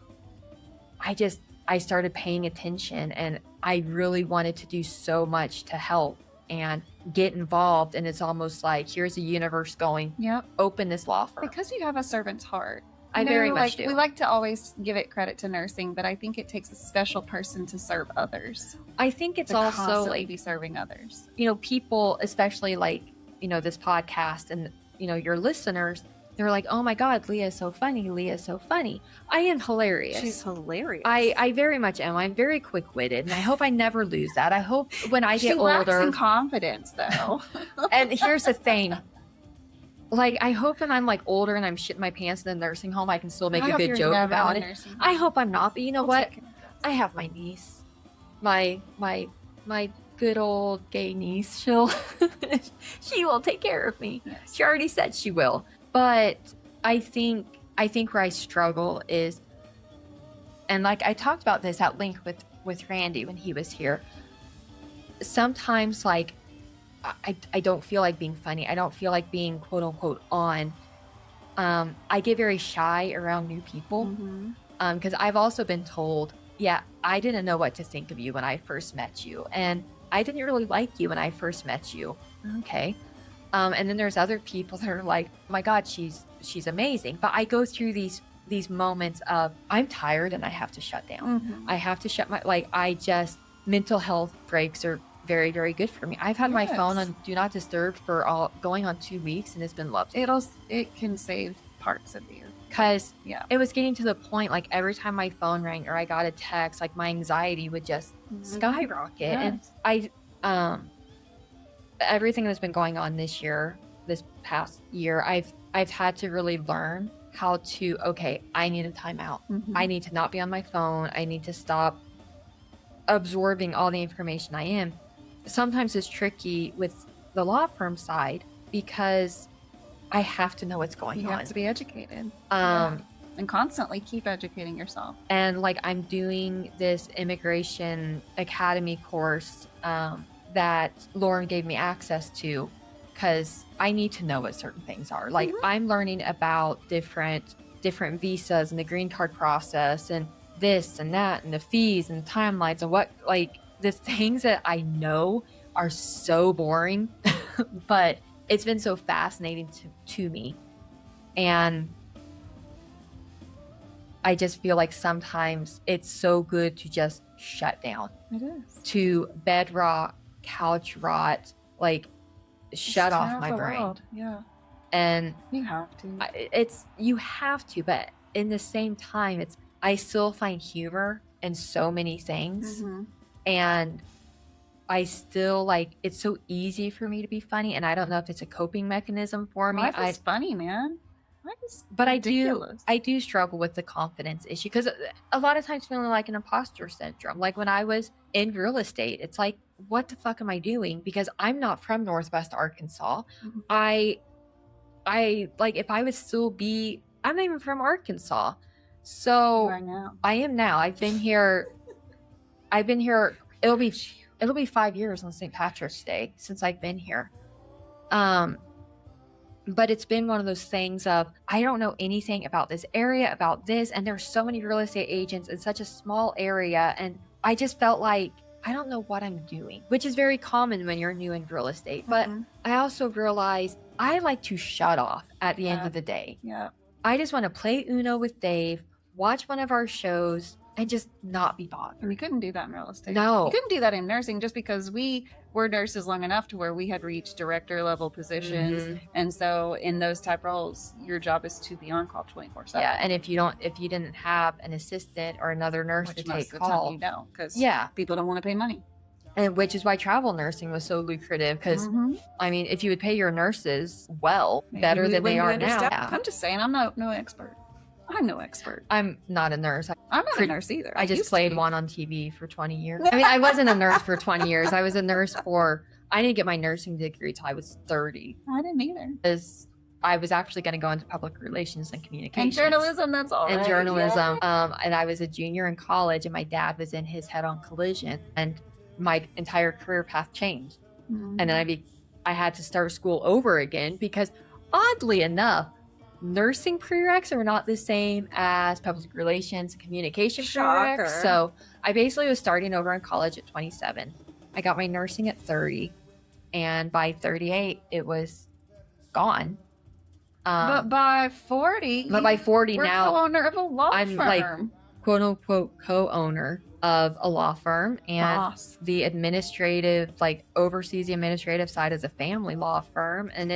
I started paying attention, and I really wanted to do so much to help and get involved. And it's almost like, here's the universe going, open this law firm. Because you have a servant's heart. I very much do. We like to always give it credit to nursing, but I think it takes a special person to serve others. I think it's also like be serving others. People, especially like, this podcast and, your listeners, they're like, oh my God, Leah is so funny. Leah is so funny. I am hilarious. She's hilarious. I very much am. I'm very quick-witted, and I hope I never lose that. I hope when I get older. She lacks in confidence, though. And here's the thing. Like, I hope when I'm like older and I'm shitting my pants in the nursing home, I can still make a good joke about it. I hope I'm not, but you know what? I have my niece, my good old gay niece. She will take care of me. Yes. She already said she will. But I think I think where I struggle is, and like I talked about this at length with Randy when he was here, sometimes like I don't feel like being funny. I don't feel like being quote unquote on. I get very shy around new people because I've also been told, yeah, I didn't know what to think of you when I first met you, and I didn't really like you when I first met you. Okay. And then there's other people that are like, oh my God, she's amazing. But I go through these moments of I'm tired and I have to shut down. I have to shut mental health breaks are very, very good for me. I've had my phone on Do Not Disturb for going on 2 weeks, and it's been lovely. It can save parts of you. Because it was getting to the point, like every time my phone rang or I got a text, like my anxiety would just skyrocket. And everything that's been going on this past year, I've had to really learn how to, okay, I need a timeout. I need to not be on my phone. I need to stop absorbing all the information I am. Sometimes it's tricky with the law firm side because I have to know what's going on. You have to be educated. And constantly keep educating yourself. And like I'm doing this immigration academy course that Lauren gave me access to because I need to know what certain things are. Like I'm learning about different visas and the green card process and this and that and the fees and timelines and what, like the things that I know are so boring, but it's been so fascinating to me. And I just feel like sometimes it's so good to just shut down. It is. To bedrock, couch rot, like shut off my brain. World. Yeah. And you have to. You have to, but in the same time, I still find humor in so many things. And I still like, it's so easy for me to be funny. And I don't know if it's a coping mechanism for me. Life is funny, man. But I do struggle with the confidence issue because a lot of times feeling like an imposter syndrome. Like when I was in real estate, it's like, what the fuck am I doing? Because I'm not from Northwest Arkansas. I like if I would still be, I'm not even from Arkansas. So I am now. I've been here. It'll be 5 years on St. Patrick's Day since I've been here. But it's been one of those things of, I don't know anything about this area, about this. And there's so many real estate agents in such a small area. And I just felt like, I don't know what I'm doing, which is very common when you're new in real estate. But I also realized I like to shut off at the end of the day. I just want to play Uno with Dave, watch one of our shows, and just not be bothered. We couldn't do that in real estate. No. You couldn't do that in nursing just because we were nurses long enough to where we had reached director level positions. And so in those type roles, your job is to be on call 24/7. Yeah, and if you didn't have an assistant or another nurse to take call, because people don't want to pay money. And which is why travel nursing was so lucrative because, I mean, if you would pay your nurses better than they are now. I'm just saying, I'm no expert. I'm no expert. I'm not a nurse. I'm not a nurse either. I just played one on TV for 20 years. I mean, I wasn't a nurse for 20 years. I was a nurse I didn't get my nursing degree till I was 30. I didn't either. Because I was actually going to go into public relations and communications. And journalism, that's all right. And journalism. And I was a junior in college, and my dad was in his head-on collision, and my entire career path changed. And then I had to start school over again because, oddly enough, nursing prereqs are not the same as public relations and communication prereqs. So I basically was starting over in college at 27. I got my nursing at 30, and by 38, it was gone. But by 40, now, co-owner of a law I'm firm. like quote unquote co-owner of a law firm, and the administrative, like oversees the administrative side of the family law firm, and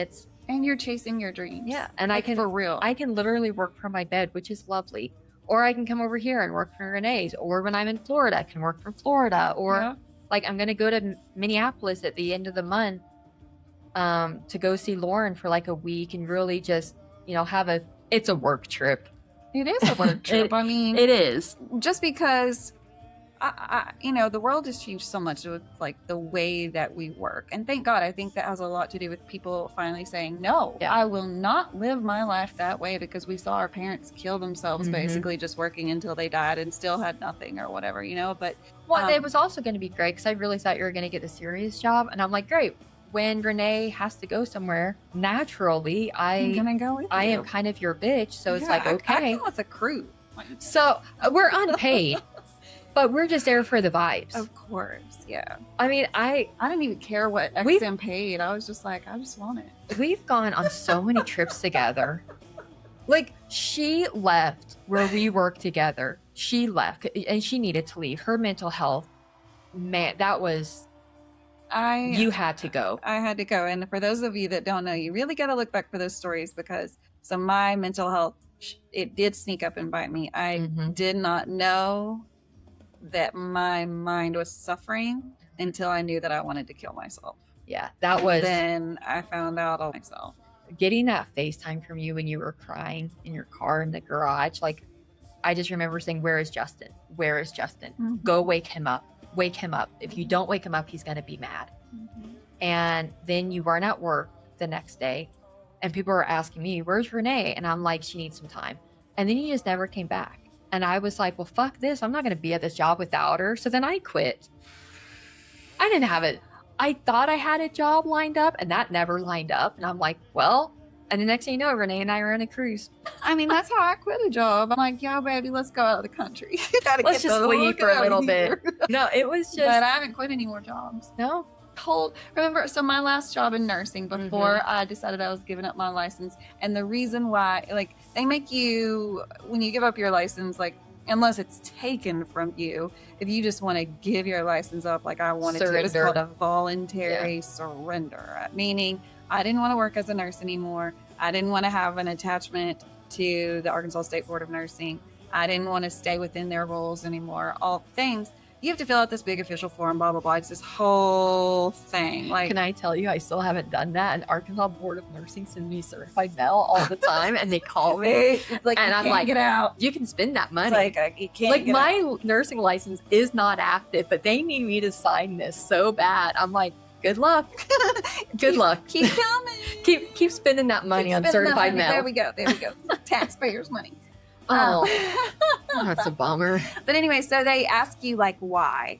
you're chasing your dreams. Yeah, and like, for real. I can literally work from my bed, which is lovely. Or I can come over here and work for Renae's. Or when I'm in Florida, I can work from Florida. Or like I'm gonna go to Minneapolis at the end of the month to go see Lauren for like a week and really just it's a work trip. It is a work trip. I mean, it is. Just because the world has changed so much with like the way that we work. And thank God, I think that has a lot to do with people finally saying, no, I will not live my life that way, because we saw our parents kill themselves basically just working until they died and still had nothing or whatever, But it was also going to be great because I really thought you were going to get a serious job. And I'm like, great. When Renae has to go somewhere, naturally, I'm gonna go with I you. am kind of your bitch. So it's like, okay. I come with a crew. So we're unpaid. But we're just there for the vibes. Of course, yeah. I mean, I didn't even care what XM paid. I was just like, I just want it. We've gone on so many trips together. Like, she left where we worked together. She left, and she needed to leave. Her mental health, man, that was... you had to go. I had to go. And for those of you that don't know, you really got to look back for those stories, because so my mental health, it did sneak up and bite me. I did not know that my mind was suffering until I knew that I wanted to kill myself. Yeah, that was... Then I found out all myself. Getting that FaceTime from you when you were crying in your car in the garage, like, I just remember saying, where is Justin? Where is Justin? Go wake him up. Wake him up. If you don't wake him up, he's going to be mad. And then you weren't at work the next day, and people were asking me, where's Renae? And I'm like, she needs some time. And then you just never came back. And I was like, well, fuck this. I'm not going to be at this job without her. So then I quit. I didn't have it. I thought I had a job lined up, and that never lined up. And I'm like, well, and the next thing you know, Renae and I are on a cruise. I mean, that's how I quit a job. I'm like, yeah, baby, let's go out of the country. Let's just leave for a little bit. No, it was just... But I haven't quit any more jobs. No. Remember, so my last job in nursing before I decided I was giving up my license, and the reason why, like, they make you, when you give up your license, like, unless it's taken from you, if you just want to give your license up, like I wanted to, it was called a voluntary surrender, meaning I didn't want to work as a nurse anymore. I didn't want to have an attachment to the Arkansas State Board of Nursing. I didn't want to stay within their rules anymore. All things. You have to fill out this big official form, blah, blah, blah. It's this whole thing. Like, can I tell you, I still haven't done that. And Arkansas Board of Nursing sends me certified mail all the time, and they call me. It's like, and you I'm can't like, get out. You can spend that money. It's like, you can't like get my out. nursing license is not active, but they need me to sign this so bad. I'm like, good luck. Good luck. Keep coming. Keep spending that money on certified mail. There we go. Taxpayers' money. Oh, that's a bummer. But anyway, so they ask you, like, why?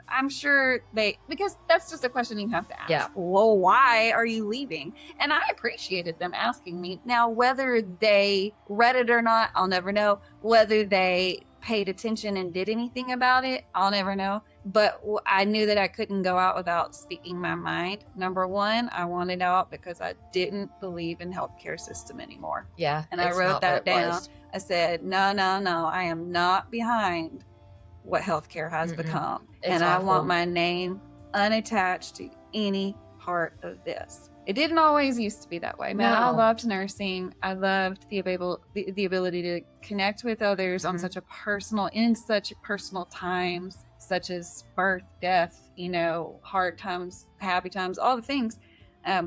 I'm sure because that's just a question you have to ask. Yeah. Well, why are you leaving? And I appreciated them asking me. Now, whether they read it or not, I'll never know. Whether they paid attention and did anything about it, I'll never know. But I knew that I couldn't go out without speaking my mind. Number one, I wanted out because I didn't believe in healthcare system anymore. Yeah. And I wrote that down. I said, no, I am not behind what healthcare has become. And I want my name unattached to any part of this. It didn't always used to be that way. Man, I loved nursing. I loved the ability to connect with others on such personal times, such as birth, death, hard times, happy times, all the things.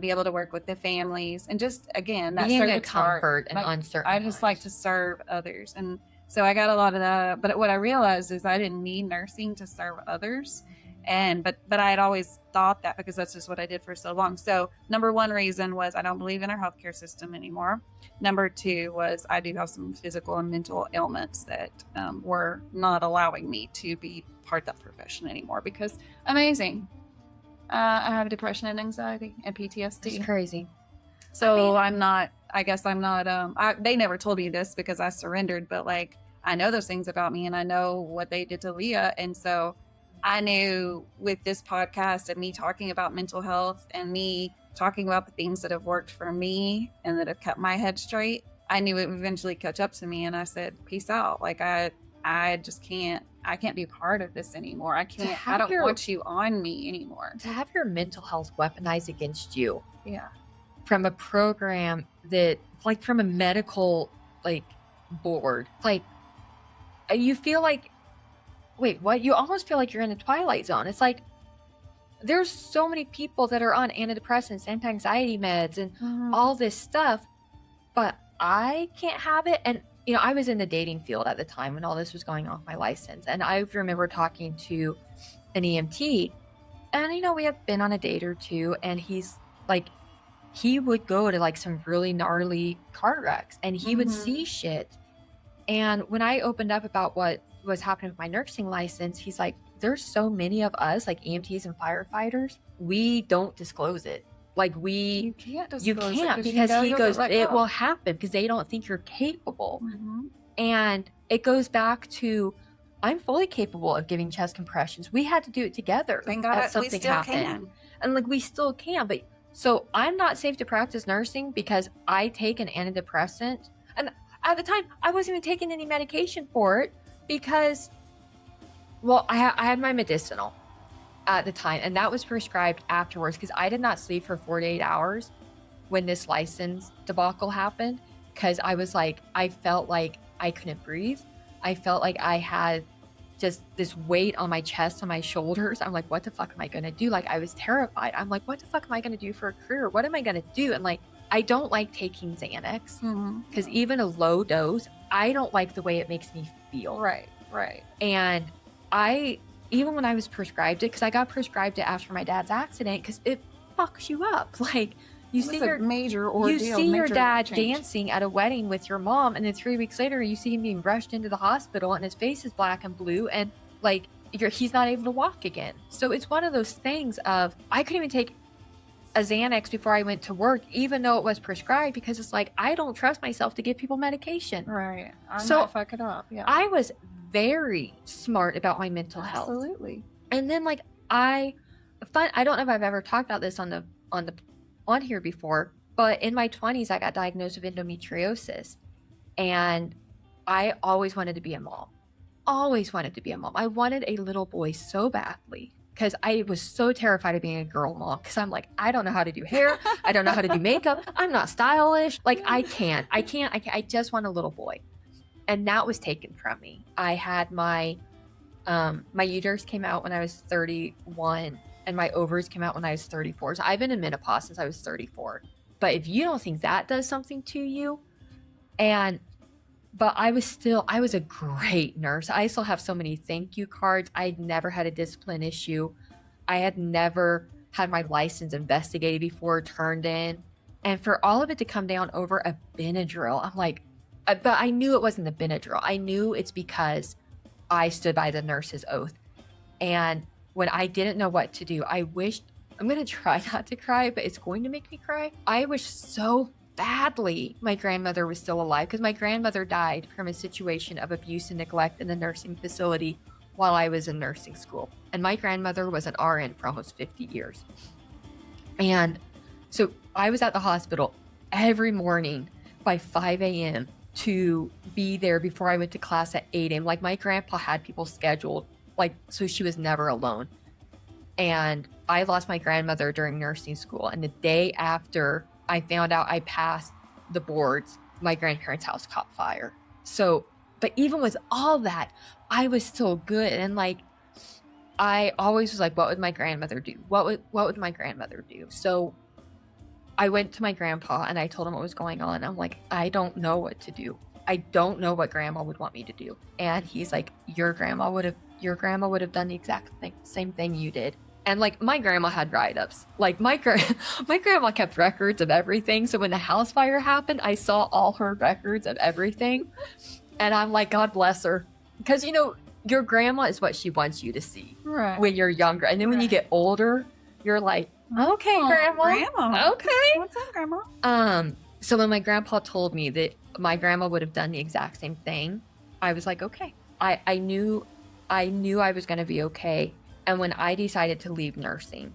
Be able to work with the families, and just, again, that being a comfort and uncertain. I just like to serve others, and so I got a lot of that. But what I realized is I didn't need nursing to serve others, but I had always thought that, because that's just what I did for so long. So number one reason was I don't believe in our healthcare system anymore. Number two was I do have some physical and mental ailments that were not allowing me to be part of that profession anymore, because amazing. I have depression and anxiety and PTSD. It's crazy. So I'm not, they never told me this because I surrendered, but like, I know those things about me, and I know what they did to Leah. And so I knew with this podcast and me talking about mental health and me talking about the things that have worked for me and that have kept my head straight, I knew it would eventually catch up to me. And I said, peace out. Like, I just can't be part of this anymore. I don't want you on me anymore. To have your mental health weaponized against you. Yeah. From a program that, like, from a medical, like, board. Like, you feel like, wait, what? You almost feel like you're in the Twilight Zone. It's like, there's so many people that are on antidepressants, anti-anxiety meds, and all this stuff, but I can't have it. And you know, I was in the dating field at the time when all this was going on with my license. And I remember talking to an EMT, and, you know, we had been on a date or two, and he's like, he would go to like some really gnarly car wrecks, and he would see shit. And when I opened up about what was happening with my nursing license, he's like, there's so many of us, like EMTs and firefighters, we don't disclose it. Like you can't because he goes, it will happen because they don't think you're capable. And it goes back to, I'm fully capable of giving chest compressions. We had to do it together. Thank God we still happened. can. And like, we still can. But so I'm not safe to practice nursing because I take an antidepressant. And at the time, I wasn't even taking any medication for it because, well, I had my medicinal at the time, and that was prescribed afterwards because I did not sleep for 48 hours when this license debacle happened, because I was like, I felt like I couldn't breathe. I felt like I had just this weight on my chest, on my shoulders. I'm like, what the fuck am I going to do? Like, I was terrified. I'm like, what the fuck am I going to do for a career? What am I going to do? And like, I don't like taking Xanax because even a low dose, I don't like the way it makes me feel. Right. And even when I was prescribed it, because I got prescribed it after my dad's accident, because it fucks you up. Like, you see your dad dancing at a wedding with your mom, and then 3 weeks later you see him being rushed into the hospital and his face is black and blue, and like he's not able to walk again. So it's one of those things of, I couldn't even take a Xanax before I went to work, even though it was prescribed, because it's like, I don't trust myself to give people medication. Right. I'm not fucking up. Yeah. I was very smart about my mental health. Absolutely. And then like I don't know if I've ever talked about this on here before, but in my 20s I got diagnosed with endometriosis, and I always wanted to be a mom. I wanted a little boy so badly because I was so terrified of being a girl mom, because I'm like, I don't know how to do hair. I don't know how to do makeup. I'm not stylish. Like, I just want a little boy. And that was taken from me. I had my uterus came out when I was 31, and my ovaries came out when I was 34. So I've been in menopause since I was 34. But if you don't think that does something to you, but I was a great nurse. I still have so many thank you cards. I'd never had a discipline issue. I had never had my license investigated before, turned in. And for all of it to come down over a Benadryl, I'm like, but I knew it wasn't the Benadryl. I knew it's because I stood by the nurse's oath. And when I didn't know what to do, I'm going to try not to cry, but it's going to make me cry. I wish so badly my grandmother was still alive, because my grandmother died from a situation of abuse and neglect in the nursing facility while I was in nursing school. And my grandmother was an RN for almost 50 years. And so I was at the hospital every morning by 5 a.m. to be there before I went to class at 8 a.m. Like, my grandpa had people scheduled, like, so she was never alone. And I lost my grandmother during nursing school. And the day after I found out I passed the boards, my grandparents' house caught fire. So, but even with all that, I was still good. And like, I always was like, what would my grandmother do? What would my grandmother do? So I went to my grandpa and I told him what was going on. I'm like, I don't know what to do. I don't know what grandma would want me to do. And he's like, your grandma would have done the exact same thing you did. And like, my grandma had write-ups. Like, my grandma kept records of everything. So when the house fire happened, I saw all her records of everything. And I'm like, God bless her. Because, you know, your grandma is what she wants you to see when you're younger. And then when you get older, you're like, okay, grandma. Okay. What's up, grandma? So when my grandpa told me that my grandma would have done the exact same thing, I was like, okay. I knew I was going to be okay. And when I decided to leave nursing,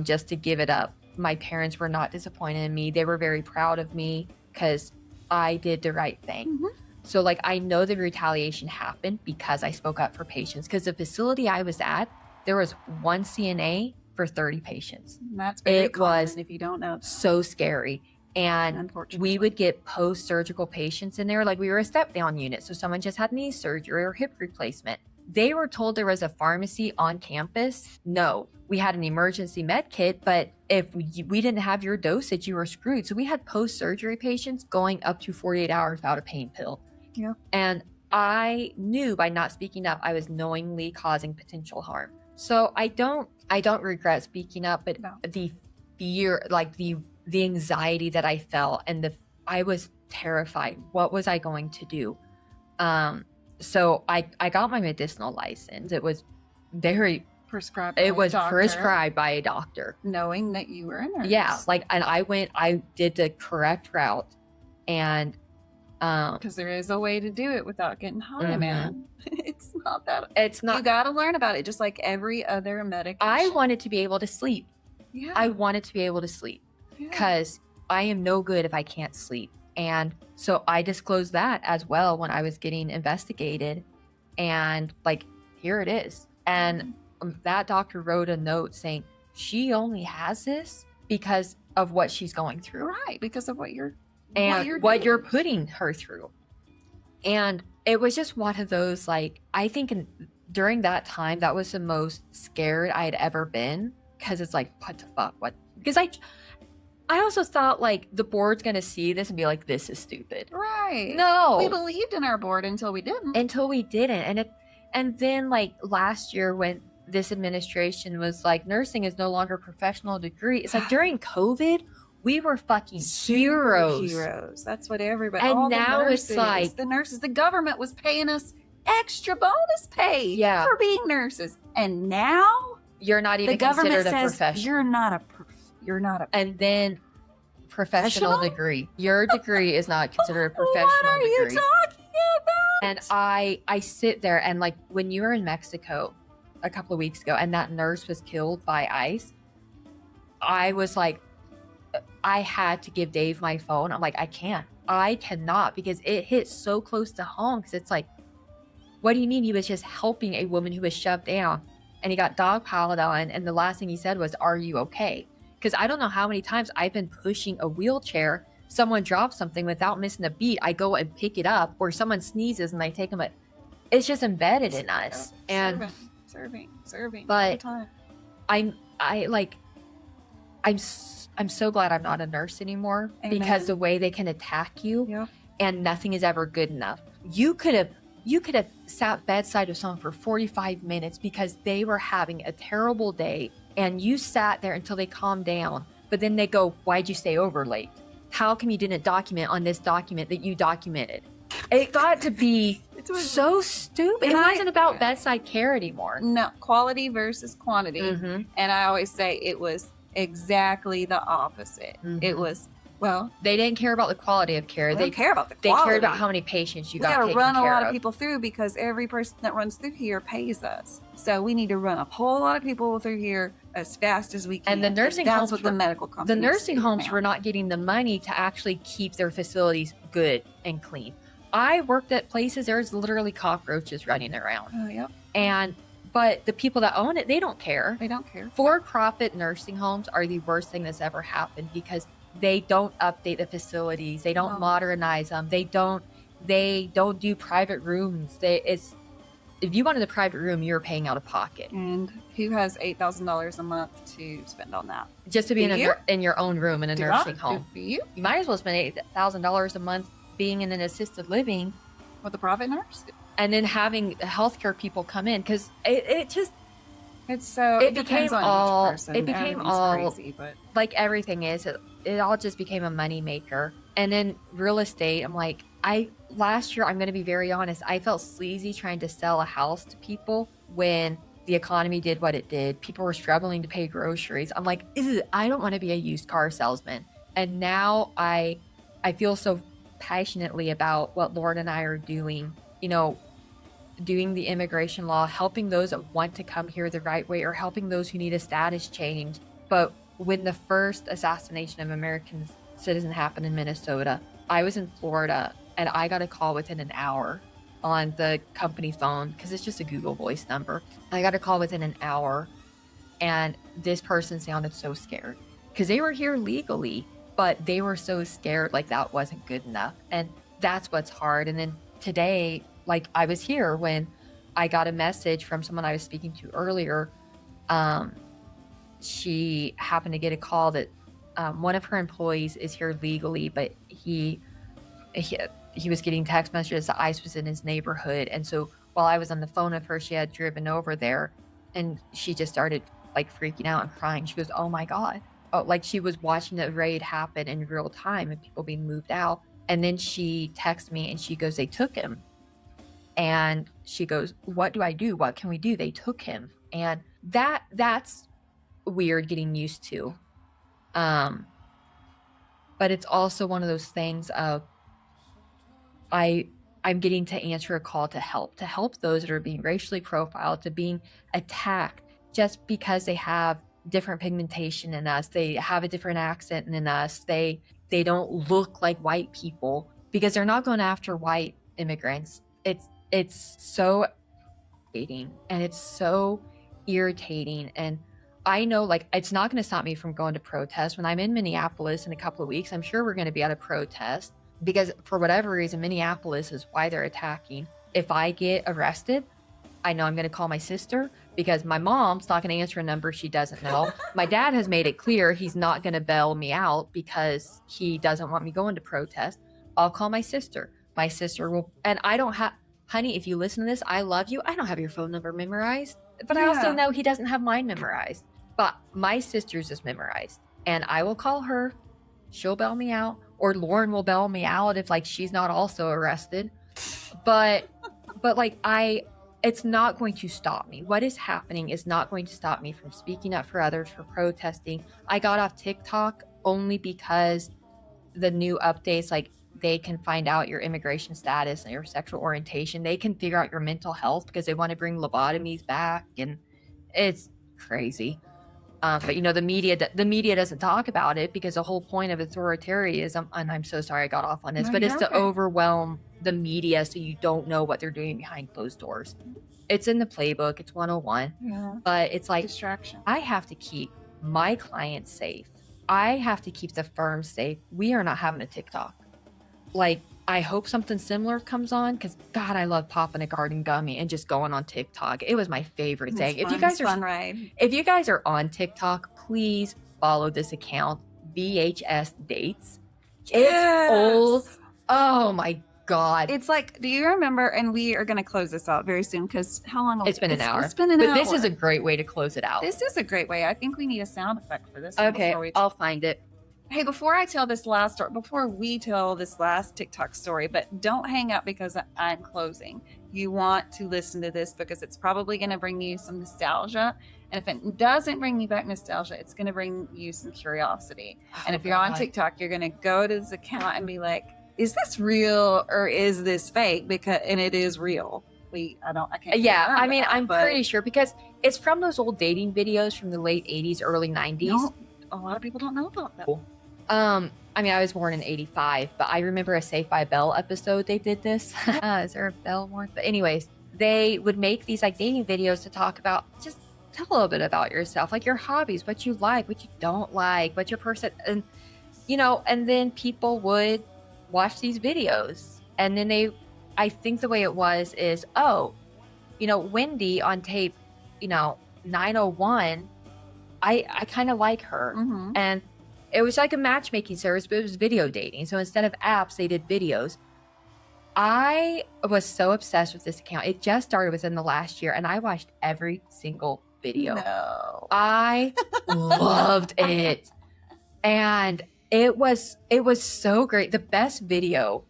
just to give it up, my parents were not disappointed in me. They were very proud of me because I did the right thing. So like, I know the retaliation happened because I spoke up for patients, because the facility I was at, there was one CNA for 30 patients. And that's very common, was if you don't know. So scary. And we would get post-surgical patients in there. Like, we were a step-down unit. So someone just had knee surgery or hip replacement. They were told there was a pharmacy on campus. No, we had an emergency med kit, but if we didn't have your dosage, you were screwed. So we had post-surgery patients going up to 48 hours without a pain pill. Yeah. And I knew by not speaking up, I was knowingly causing potential harm. So I don't regret speaking up, but No. the fear, like the anxiety that I felt, and I was terrified. What was I going to do? So I got my medicinal license. It was prescribed. It was prescribed by a doctor, knowing that you were a nurse. Yeah, like, and I did the correct route, and because there is a way to do it without getting high, man. It's not that. It's not. You got to learn about it, just like every other medication. I wanted to be able to sleep. Yeah. I wanted to be able to sleep because I am no good if I can't sleep. And so I disclosed that as well when I was getting investigated, and like, here it is. And that doctor wrote a note saying she only has this because of what she's going through. Right, because of what you're putting her through. And it was just one of those, like, I think during that time, that was the most scared I had ever been, because it's like, what the fuck? What? Because I also thought, like, the board's going to see this and be like, this is stupid. Right. No. We believed in our board until we didn't. And then, like, last year when this administration was like, nursing is no longer a professional degree. It's like, during COVID, we were fucking heroes. That's what everybody. And all now the nurses, it's like the nurses. The government was paying us extra bonus pay for being nurses, and now you're not even the government considered a says professional. You're not a. And then professional degree. Your degree is not considered a professional degree. What are you talking about? And I sit there, and like, when you were in Mexico a couple of weeks ago and that nurse was killed by ICE, I was like, I had to give Dave my phone. I'm like, I cannot, because it hit so close to home. Because it's like, what do you mean? He was just helping a woman who was shoved down, and he got dogpiled on, and the last thing he said was, are you okay? Because I don't know how many times I've been pushing a wheelchair, someone drops something without missing a beat, I go and pick it up, or someone sneezes and I take them. It's just embedded in us. And serving. But I'm so glad I'm not a nurse anymore. Amen. Because the way they can attack you, and nothing is ever good enough. You could have sat bedside with someone for 45 minutes because they were having a terrible day, and you sat there until they calmed down. But then they go, why'd you stay over late? How come you didn't document on this document that you documented? It got to be so stupid. It wasn't about bedside care anymore. No, quality versus quantity. Mm-hmm. And I always say it was exactly the opposite. Mm-hmm. It was, they didn't care about the quality of care. They care about the quality. They cared about how many patients you got taken care of. We got to run a lot of people through, because every person that runs through here pays us. So we need to run a whole lot of people through here as fast as we can. And the nursing homes, that's what the medical companies the nursing homes were not getting the money to actually keep their facilities good and clean. I worked at places, there's literally cockroaches running around. Oh, yeah. But the people that own it, they don't care. They don't care. For-profit nursing homes are the worst thing that's ever happened, because they don't update the facilities. They don't modernize them. They don't do private rooms. If you wanted a private room, you're paying out of pocket. And who has $8,000 a month to spend on that? Just to be in your own room in a nursing home. You might as well spend $8,000 a month being in an assisted living with a private nurse, and then having healthcare people come in, because it became crazy, but like everything is, it all just became a money maker. And then real estate, I'm like, last year, I'm going to be very honest, I felt sleazy trying to sell a house to people when the economy did what it did. People were struggling to pay groceries. I'm like, I don't want to be a used car salesman. And now I feel so passionately about what Lauren and I are doing, doing the immigration law, helping those that want to come here the right way, or helping those who need a status change. But when the first assassination of American citizen happened in Minnesota, I was in Florida, and I got a call within an hour on the company phone, because it's just a Google Voice number. I got a call within an hour, and this person sounded so scared, because they were here legally, but they were so scared, like that wasn't good enough. And that's what's hard. And then today, like, I was here when I got a message from someone I was speaking to earlier. She happened to get a call that one of her employees is here legally, but he was getting text messages that ICE was in his neighborhood. And so while I was on the phone with her, she had driven over there, and she just started like freaking out and crying. She goes, oh my God. Oh, like she was watching the raid happen in real time and people being moved out. And then she texts me and she goes, they took him. And she goes, what do I do? What can we do? They took him. And that's weird getting used to. But it's also one of those things of I'm getting to answer a call to help those that are being racially profiled, to being attacked just because they have different pigmentation than us, they have a different accent than us, they don't look like white people, because they're not going after white immigrants. It's so irritating, and it's so irritating. And I know, like, it's not going to stop me from going to protest. When I'm in Minneapolis in a couple of weeks, I'm sure we're going to be at a protest, because for whatever reason, Minneapolis is why they're attacking. If I get arrested, I know I'm going to call my sister, because my mom's not going to answer a number she doesn't know. My dad has made it clear he's not going to bail me out because he doesn't want me going to protest. I'll call my sister. My sister will, and I don't have, honey, if you listen to this, I love you. I don't have your phone number memorized, but I also know he doesn't have mine memorized. But my sister's is memorized, and I will call her. She'll bail me out, or Lauren will bail me out if like she's not also arrested. But like it's not going to stop me. What is happening is not going to stop me from speaking up for others, for protesting. I got off TikTok only because the new updates, like, they can find out your immigration status and your sexual orientation. They can figure out your mental health because they want to bring lobotomies back, and it's crazy. But you know, the media doesn't talk about it, because the whole point of authoritarianism, and I'm so sorry I got off on this, but it's to overwhelm the media so you don't know what they're doing behind closed doors. It's in the playbook, it's 101, but it's like, Distraction. I have to keep my clients safe. I have to keep the firm safe. We are not having a TikTok. Like, I hope something similar comes on, because God, I love popping a garden gummy and just going on TikTok. It was my favorite thing. If you guys are on TikTok, please follow this account, VHS Dates. It's old. Oh my God. It's like, do you remember, and we are going to close this out very soon, because how long? It's been an hour. It's been an hour. But this is a great way to close it out. This is a great way. I think we need a sound effect for this. Okay, I'll find it. Hey, before we tell this last TikTok story, but don't hang up because I'm closing. You want to listen to this because it's probably going to bring you some nostalgia. And if it doesn't bring you back nostalgia, it's going to bring you some curiosity. And if you're on TikTok, you're going to go to this account and be like, is this real or is this fake? And it is real. I can't. Yeah, I mean, I'm pretty sure, because it's from those old dating videos from the late 80s, early 90s. No, a lot of people don't know about that. Cool. I mean, I was born in 85, but I remember a Saved by Bell episode they did this. Is there a Bell one? But anyways, they would make these like dating videos to talk about, just tell a little bit about yourself, like your hobbies, what you like, what you don't like, what your person, and you know, and then people would watch these videos, and then I think the way it was is, oh, you know, Wendy on tape, you know, 901, I kind of like her. Mm-hmm. And it was like a matchmaking service, but it was video dating. So instead of apps, they did videos. I was so obsessed with this account. It just started within the last year, and I watched every single video. No. I loved it. And it was so great. The best video,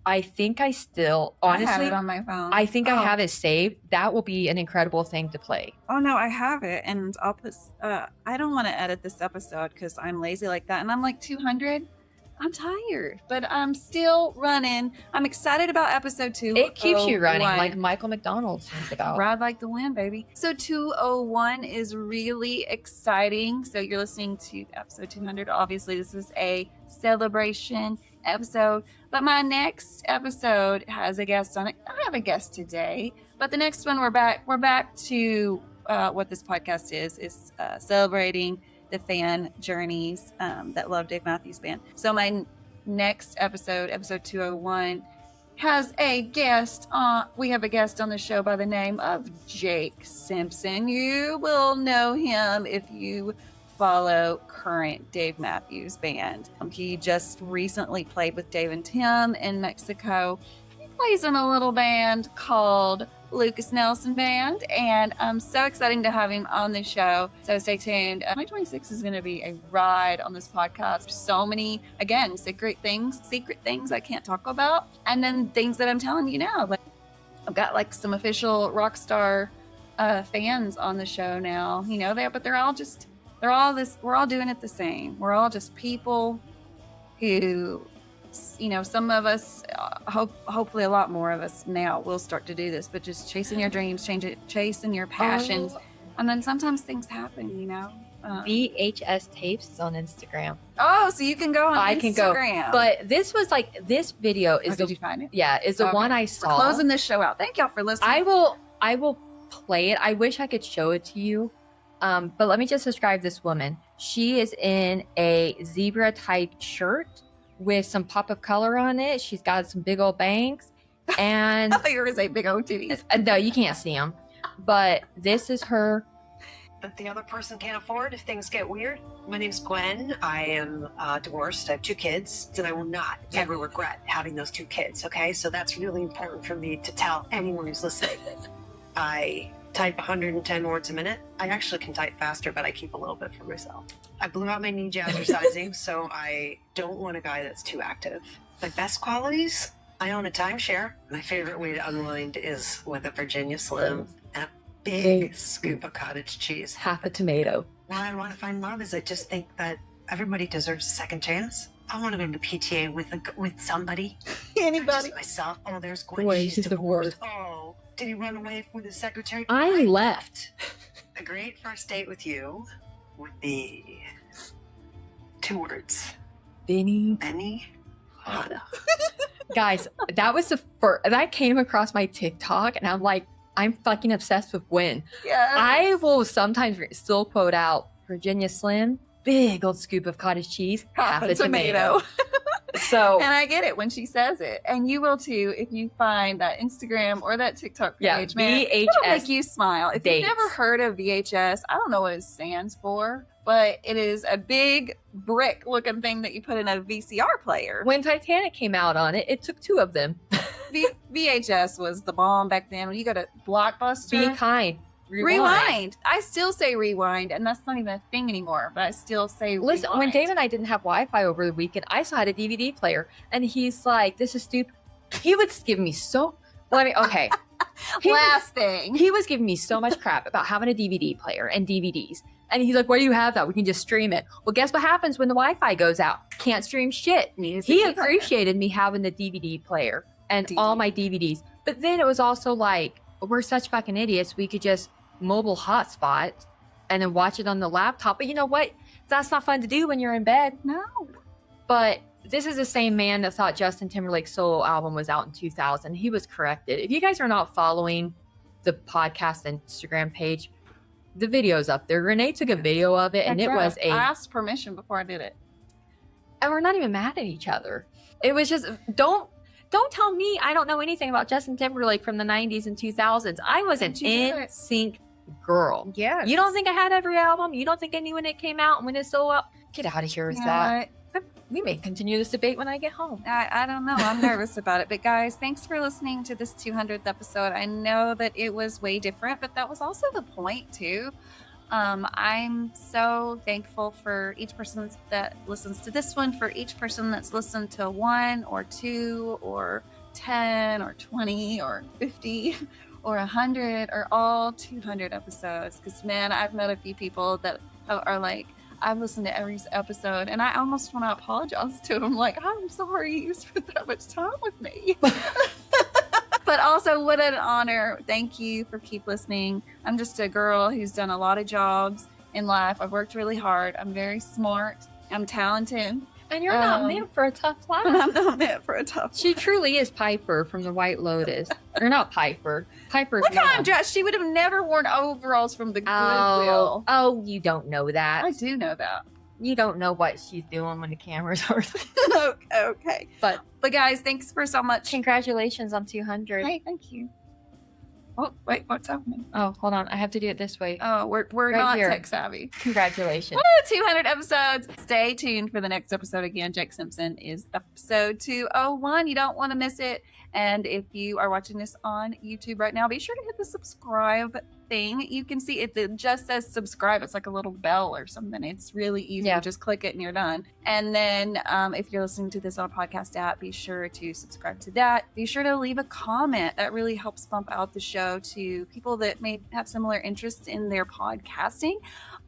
I think I still, honestly, I have it on my phone. I think I have it saved. That will be an incredible thing to play. Oh no, I have it, and I'll put. I don't want to edit this episode because I'm lazy like that, and I'm like 200. I'm tired, but I'm still running. I'm excited about episode 2. It keeps you running, like Michael McDonald sings about. Ride like the wind, baby. So 201 is really exciting. So you're listening to episode 200. Obviously, this is a celebration episode, but my next episode has a guest on it. I have a guest today, but the next one we're back to what this podcast is celebrating the fan journeys that love Dave Matthews Band. So my next episode 201, has a guest on. We have a guest on the show by the name of Jake Simpson. You will know him if you follow current Dave Matthews Band. He just recently played with Dave and Tim in Mexico. He plays in a little band called Lucas Nelson Band, and I'm so excited to have him on the show. So stay tuned. 2026 is going to be a ride on this podcast. So many, again, secret things I can't talk about, and then things that I'm telling you now. Like, I've got like some official rock star fans on the show now, you know, but we're all doing it the same. We're all just people who, you know, some of us, hopefully a lot more of us now will start to do this, but just chasing your dreams, chasing your passions. And then sometimes things happen, you know. VHS tapes is on Instagram. Oh, so you can go on Instagram. Can go. But this was like, this video is did you find it? Yeah, is the one I saw. We're closing this show out. Thank y'all for listening. I will play it. I wish I could show it to you. But let me just describe this woman. She is in a zebra type shirt with some pop of color on it. She's got some big old bangs. And I thought you were going to say big old titties. No, you can't see them. But this is her. That the other person can't afford if things get weird. My name's Gwen. I am divorced. I have 2 kids, and I will not ever regret having those 2 kids, okay? So that's really important for me to tell anyone who's listening. I type 110 words a minute. I actually can type faster, but I keep a little bit for myself. I blew out my knee jazzercising, so I don't want a guy that's too active. My best qualities? I own a timeshare. My favorite way to unwind is with a Virginia Slim and a big scoop of cottage cheese. Half a tomato. Why I want to find love is I just think that everybody deserves a second chance. I want to go to PTA with somebody. Anybody? Not just myself. Oh, there's Gwen. Wait, she's she's divorced. Oh, did he run away with his secretary? I left. A great first date with you would be 2 words. Benny. Hanna. Guys, that was the first that came across my TikTok, and I'm like, I'm fucking obsessed with Gwen. Yes. I will sometimes still quote out Virginia Slim, big old scoop of cottage cheese, half a tomato. So, and I get it when she says it, and you will too if you find that Instagram or that TikTok page. Man, VHS it'll make you smile. If dates. you've never heard of VHS, I don't know what it stands for, but it is a big brick-looking thing that you put in a VCR player. when Titanic came out on it, it took 2 of them. VHS was the bomb back then. When you go to Blockbuster, Be kind. Rewind. I still say rewind, and that's not even a thing anymore. But I still say Listen, rewind. when Dave and I didn't have Wi-Fi over the weekend, I still had a DVD player, and he's like, "This is stupid." He would give me okay. Last thing. He was giving me so much crap about having a DVD player and DVDs. And he's like, "Why do you have that? We can just stream it." Well, guess what happens when the Wi-Fi goes out? Can't stream shit. He appreciated me having the DVD player and all my DVDs. But then it was also like, we're such fucking idiots. We could just mobile hotspot and then watch it on the laptop. But you know what? That's not fun to do when you're in bed. No. But this is the same man that thought Justin Timberlake's solo album was out in 2000. He was corrected. If you guys are not following the podcast Instagram page, the video's up there. Renae took a video of it, and it was I asked permission before I did it. and we're not even mad at each other. It was just, don't tell me I don't know anything about Justin Timberlake from the 90s and 2000s. I was an NSYNC girl. Yeah. You don't think I had every album? You don't think I knew when it came out and when it's so up? Get out of here with that. We may continue this debate when I get home. I don't know. I'm nervous about it. But guys, thanks for listening to this 200th episode. I know that it was way different, but that was also the point too. I'm so thankful for each person that listens to this one, for each person that's listened to 1 or 2 or 10 or 20 or 50 or 100 or all 200 episodes. Because man, I've met a few people that are like, I've listened to every episode, and I almost want to apologize to them. Like, I'm sorry you spent that much time with me. But also, what an honor. Thank you for keep listening. I'm just a girl who's done a lot of jobs in life. I've worked really hard. I'm very smart. I'm talented. And you're not meant for a tough life. I'm not meant for a tough life. She truly is Piper from the White Lotus. Or not Piper. Piper's What kind mom. of dress? She would have never worn overalls from the Goodwill. Oh, you don't know that. I do know that. You don't know what she's doing when the cameras are. Okay. But guys, thanks for so much. congratulations on 200. Hey, thank you. Oh, wait, what's happening? Oh, hold on. I have to do it this way. Oh, we're Right not here. tech savvy. Congratulations. Woo, 200 episodes. Stay tuned for the next episode. Again, Jake Simpson is episode 201. You don't want to miss it. And if you are watching this on YouTube right now, be sure to hit the subscribe thing. You can see it just says subscribe. It's like a little bell or something. It's really easy. Yeah. You just click it and you're done. And then if you're listening to this on a podcast app, be sure to subscribe to that. Be sure to leave a comment. That really helps bump out the show to people that may have similar interests in their podcasting.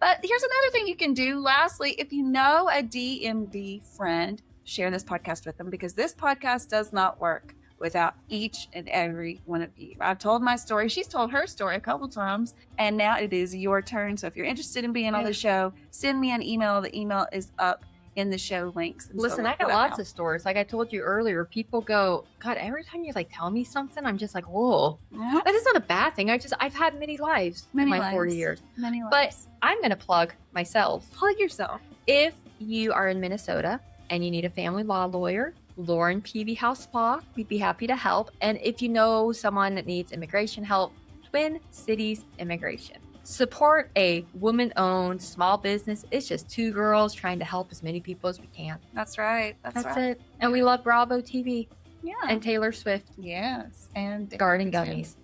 But here's another thing you can do. Lastly, if you know a DMV friend, share this podcast with them, because this podcast does not work without each and every one of you. I've told my story. She's told her story a couple times, and now it is your turn. So if you're interested in being on the show, send me an email. The email is up in the show links. And Listen, so I got lots of stories. Like I told you earlier, people go, God, every time you like tell me something, I'm just like, whoa, Yeah. that is not a bad thing. I've had many lives in my 40 years. Many But lives. I'm going to plug myself. Plug yourself. If you are in Minnesota and you need a family law lawyer, Lauren Peavy House Spa, we'd be happy to help. And if you know someone that needs immigration help, Twin Cities Immigration. Support a woman-owned small business. It's just two girls trying to help as many people as we can. That's right. That's right. it. And we love Bravo TV Yeah. and Taylor Swift. yes. And Garden Gummies.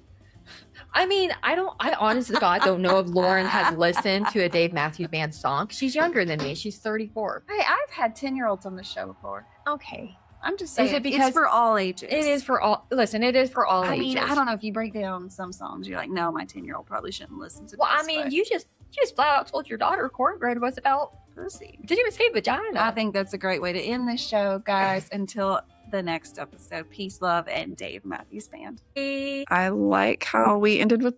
I mean, I honest to God don't know if Lauren has listened to a Dave Matthews Band song. She's younger than me. She's 34. Hey, I've had 10-year-olds on the show before. Okay. I'm just Is saying, it because- it's for all ages. It is for all, listen, it is for all I ages. mean, I don't know if you break down some songs, you're like, no, my 10-year-old probably shouldn't listen to Well, this. I mean, but you just flat out told your daughter cornbread was about pussy. Didn't even say vagina. I think that's a great way to end this show, guys. Until the next episode, peace, love, and Dave Matthews Band. I like how we ended with